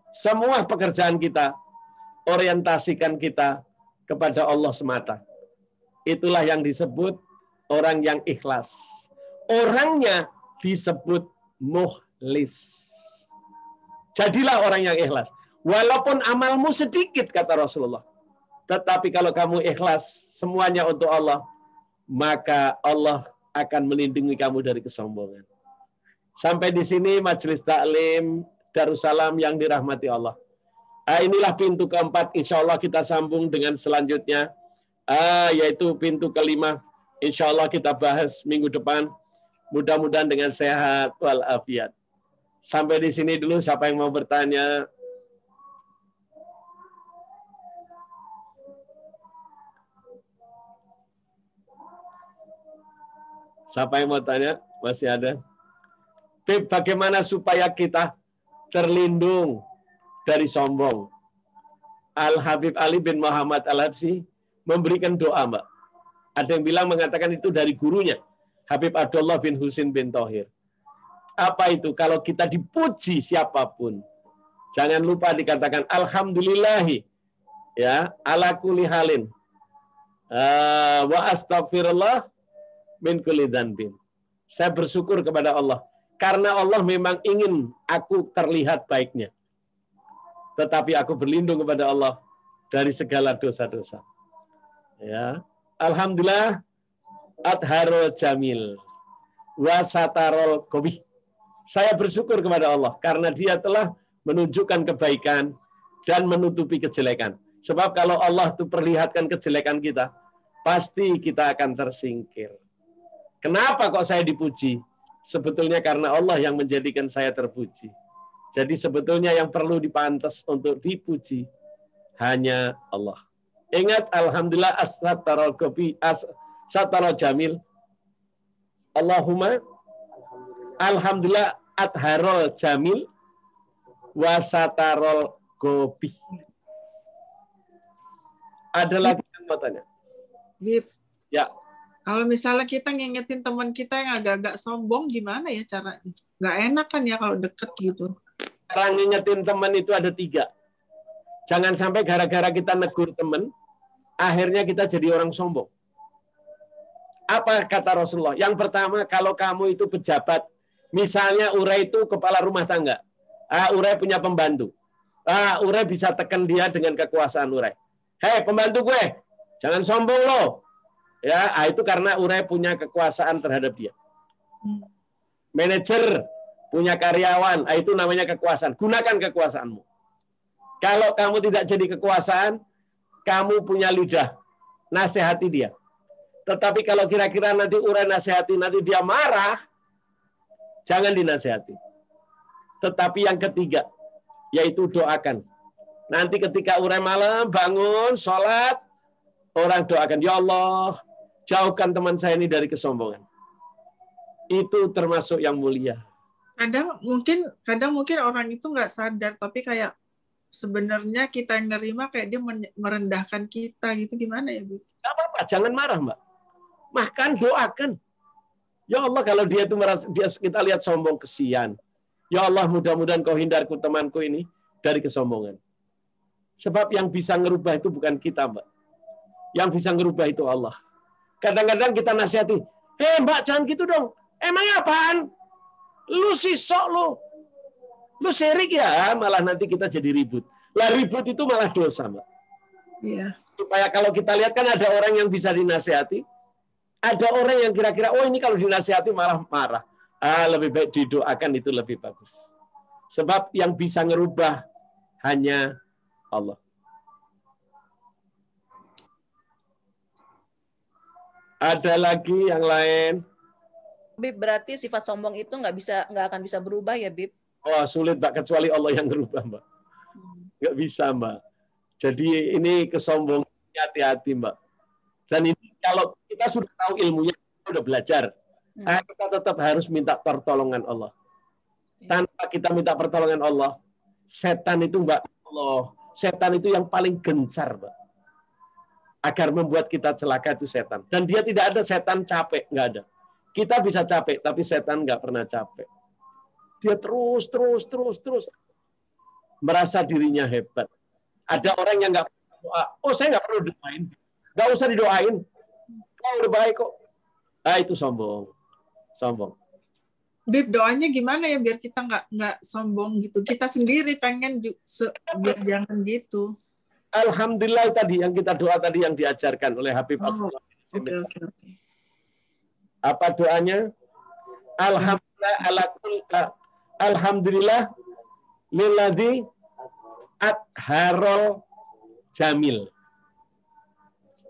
Semua pekerjaan kita, orientasikan kita kepada Allah semata. Itulah yang disebut orang yang ikhlas. Orangnya disebut mukhlis. Jadilah orang yang ikhlas. Walaupun amalmu sedikit, kata Rasulullah. Tetapi kalau kamu ikhlas semuanya untuk Allah, maka Allah akan melindungi kamu dari kesombongan. Sampai di sini majelis taklim Darussalam yang dirahmati Allah. Inilah pintu keempat, insya Allah kita sambung dengan selanjutnya, yaitu pintu kelima. Insya Allah kita bahas minggu depan. Mudah-mudahan dengan sehat walafiat. Sampai di sini dulu, siapa yang mau bertanya? Siapa yang mau tanya? Masih ada? Bagaimana supaya kita terlindung dari sombong? Al-Habib Ali bin Muhammad Al-Habsyi memberikan doa, Mbak. Ada yang bilang mengatakan itu dari gurunya, Habib Abdullah bin Husin bin Thohir. Apa itu? Kalau kita dipuji siapapun, jangan lupa dikatakan alhamdulillahi, ya, ala kulli halin, wa astaghfirullah min kulli dzanbin. Saya bersyukur kepada Allah karena Allah memang ingin aku terlihat baiknya. Tetapi aku berlindung kepada Allah dari segala dosa-dosa. Ya. Alhamdulillah adharul jamil wa satarul qabih. Saya bersyukur kepada Allah karena Dia telah menunjukkan kebaikan dan menutupi kejelekan. Sebab kalau Allah itu perlihatkan kejelekan kita, pasti kita akan tersingkir. Kenapa kok saya dipuji? Sebetulnya karena Allah yang menjadikan saya terpuji. Jadi sebetulnya yang perlu dipantas untuk dipuji hanya Allah. Ingat, alhamdulillah as-satarul qabi as-satarul jamil. Allahumma alhamdulillah adharul jamil wa satarul qabi. Ada lagi yang mau tanya? Bib. Ya. Kalau misalnya kita ngingetin teman kita yang agak-agak sombong, gimana ya caranya? Nggak enak kan ya kalau deket gitu. Cara ngingetin teman itu ada 3. Jangan sampai gara-gara kita negur teman, akhirnya kita jadi orang sombong. Apa kata Rasulullah? Yang pertama, kalau kamu itu pejabat, misalnya Urai itu kepala rumah tangga, Urai punya pembantu, Urai bisa tekan dia dengan kekuasaan Urai. Hei pembantu gue, jangan sombong loh. Ya, itu karena Urai punya kekuasaan terhadap dia. Manajer punya karyawan, itu namanya kekuasaan. Gunakan kekuasaanmu. Kalau kamu tidak jadi kekuasaan, kamu punya lidah, nasihati dia. Tetapi kalau kira-kira nanti Urai nasihati, nanti dia marah, jangan dinasihati. Tetapi yang ketiga, yaitu doakan. Nanti ketika Urai malam, bangun, sholat, orang doakan, ya Allah, jauhkan teman saya ini dari kesombongan. Itu termasuk yang mulia. Kadang mungkin orang itu nggak sadar, tapi kayak sebenarnya kita yang nerima kayak dia merendahkan kita gitu, gimana ya, Bu? Nggak apa-apa, jangan marah, Mbak. Bahkan doakan. Ya Allah, kalau dia itu merasa, kita lihat sombong, kesian. Ya Allah, mudah-mudahan kau hindarku temanku ini dari kesombongan. Sebab yang bisa ngerubah itu bukan kita, Mbak. Yang bisa ngerubah itu Allah. Kadang-kadang kita nasihati, hei Mbak, jangan gitu dong. Emangnya apaan? Lu sisok lu. Lu syirik ya, malah nanti kita jadi ribut. Lah ribut itu malah dosa, Mbak. Iya. Supaya kalau kita lihat kan ada orang yang bisa dinasihati, ada orang yang kira-kira, oh ini kalau dinasihati malah marah. Lebih baik didoakan, itu lebih bagus. Sebab yang bisa ngerubah hanya Allah. Ada lagi yang lain? Bib, berarti sifat sombong itu nggak akan bisa berubah ya, Bib? Oh, sulit, Mbak, kecuali Allah yang ngerubah, Mbak. Nggak bisa, Mbak. Jadi ini kesombongan, hati-hati, Mbak. Dan ini kalau kita sudah tahu ilmunya, kita sudah belajar, kita tetap harus minta pertolongan Allah. Tanpa kita minta pertolongan Allah, setan itu, Mbak, Allah, setan itu yang paling gencar, Mbak. Agar membuat kita celaka itu setan. Dan dia tidak ada setan capek, nggak ada. Kita bisa capek, tapi setan nggak pernah capek. Dia terus merasa dirinya hebat. Ada orang yang nggak doa. Oh, saya nggak perlu doain. Nggak usah didoain. Kau udah baik kok. Itu sombong. Sombong. Bib, doanya gimana ya biar kita nggak sombong gitu. Kita sendiri pengen biar jangan gitu. Alhamdulillah tadi yang kita doa tadi yang diajarkan oleh Habib Abdullah. Oke. Apa doanya? Alhamdulillah lilladzi atharol jamil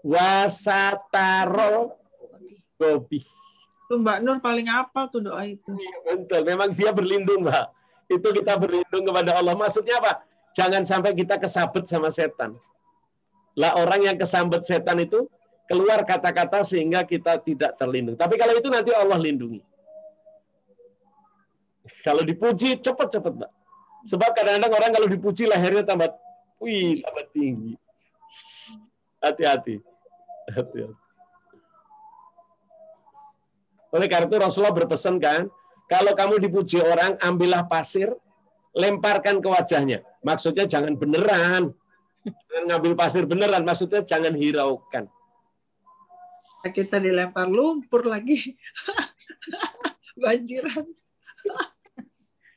wasatarol gobi. Tuh Mbak Nur paling hafal tuh doa itu. Betul, memang dia berlindung, Mbak. Itu kita berlindung kepada Allah. Maksudnya apa? Jangan sampai kita kesabet sama setan. Lah orang yang kesambet setan itu keluar kata-kata sehingga kita tidak terlindung. Tapi kalau itu nanti Allah lindungi. Kalau dipuji cepat-cepat, Mbak. Sebab kadang-kadang orang kalau dipuji lehernya tambah tinggi. Hati-hati. Oleh karena itu Rasulullah berpesan kan, kalau kamu dipuji orang, ambillah pasir, lemparkan ke wajahnya. Maksudnya jangan beneran. Jangan ngambil pasir beneran, maksudnya jangan hiraukan. Kita dilempar lumpur lagi. Banjiran.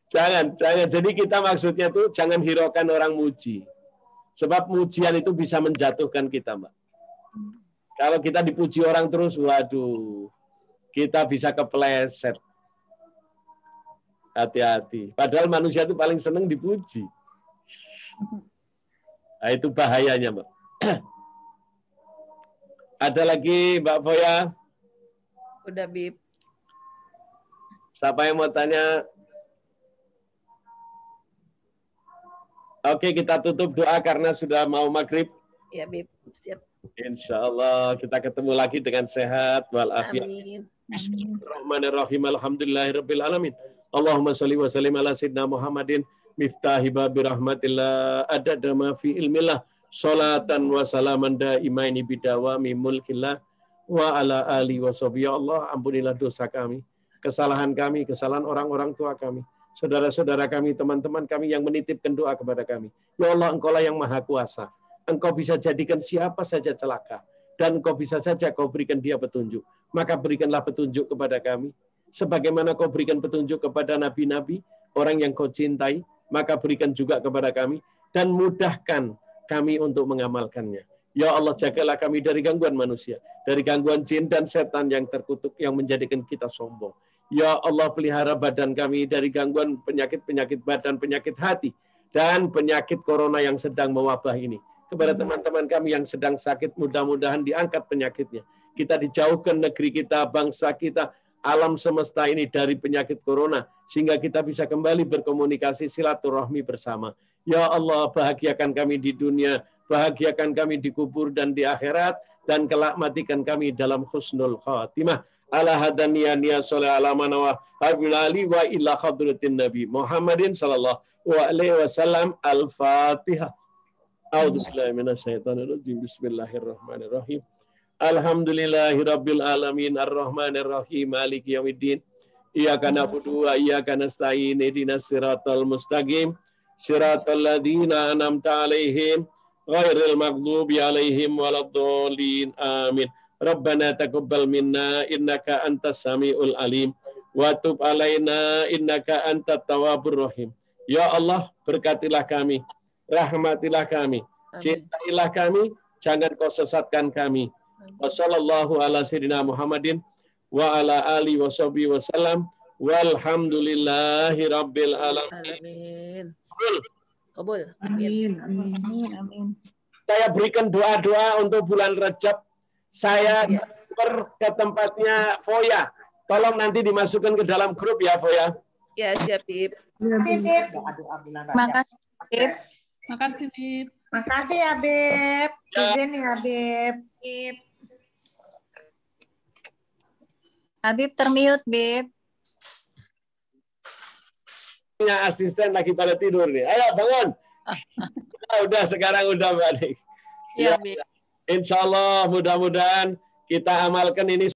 Jangan. Jadi kita maksudnya tuh jangan hiraukan orang muji. Sebab mujian itu bisa menjatuhkan kita, Mbak. Kalau kita dipuji orang terus, waduh, kita bisa kepleset. Hati-hati. Padahal manusia itu paling senang dipuji. Nah, itu bahayanya, Mbak. Ada lagi, Mbak Foya? Udah, Bib. Siapa yang mau tanya? Oke, kita tutup doa karena sudah mau maghrib. Ya, Bib. Siap. Insya Allah kita ketemu lagi dengan sehat walafiat. Amin. Bismillahirrahmanirrahim. Alhamdulillahirabbil alamin. Allahumma shalli wa sallim ala sayyidina Muhammadin miftahi babi rahmatillah adada ma fi ilmillah salatan wa salaman daimaini bidawami mulkillah wa ala ali wa sahbihi. Allah, ampunilah dosa kami, kesalahan kami, kesalahan orang-orang tua kami, saudara-saudara kami, teman-teman kami yang menitipkan doa kepada kami. Ya Allah, Engkaulah yang maha kuasa. Engkau bisa jadikan siapa saja celaka. Dan Engkau bisa saja Kau berikan dia petunjuk. Maka berikanlah petunjuk kepada kami. Sebagaimana Kau berikan petunjuk kepada nabi-nabi, orang yang Kau cintai, maka berikan juga kepada kami. Dan mudahkan kami untuk mengamalkannya. Ya Allah, jagalah kami dari gangguan manusia. Dari gangguan jin dan setan yang terkutuk, yang menjadikan kita sombong. Ya Allah, pelihara badan kami dari gangguan penyakit-penyakit badan, penyakit hati, dan penyakit corona yang sedang mewabah ini. Kepada teman-teman kami yang sedang sakit, mudah-mudahan diangkat penyakitnya. Kita dijauhkan negeri kita, bangsa kita, alam semesta ini dari penyakit corona, sehingga kita bisa kembali berkomunikasi silaturahmi bersama. Ya Allah, bahagiakan kami di dunia, bahagiakan kami di kubur dan di akhirat, dan kelak matikan kami dalam husnul khatimah. Ala hadaniyaniya sholli ala manawa habilali wa ila khadratin nabi Muhammadin sallallahu alaihi wasallam. Al-Fatihah. A'udzubillahi minasyaitonirrajim. Bismillahirrahmanirrahim. Alhamdulillahirabbil alamin arrahmanirrahim maliki yaumiddin. Iyyaka na'budu wa iyyaka nasta'in. Ihdinas siratal mustaqim. Siratal ladzina an'amta 'alaihim ghairil maghdubi 'alaihim waladdallin. Amin. Rabbana taqabbal minna innaka antas samiul alim wa tub 'alaina innaka antat tawwabur rahim. Ya Allah, berkatilah kami, rahmatilah kami, cintailah kami, jangan Kau sesatkan kami. Wassallallahu ala sayyidina Muhammadin wa ala alihi washabihi wasallam walhamdulillahi rabbil alamin. Kabul. Amin. Saya berikan doa-doa untuk bulan Rajab. Saya ke tempatnya Foya. Tolong nanti dimasukkan ke dalam grup ya, Foya. Ya, siap, Bib. Makasih, Bib. Makasih, Bib. Makasih, Bib. Makasih ya, Bib. Izin ya, Bib. Habib termute, Bib. Punya asisten lagi pada tidur nih. Ayo bangun. Udah sekarang udah balik. Ya, Bib. Insya Allah mudah-mudahan kita amalkan ini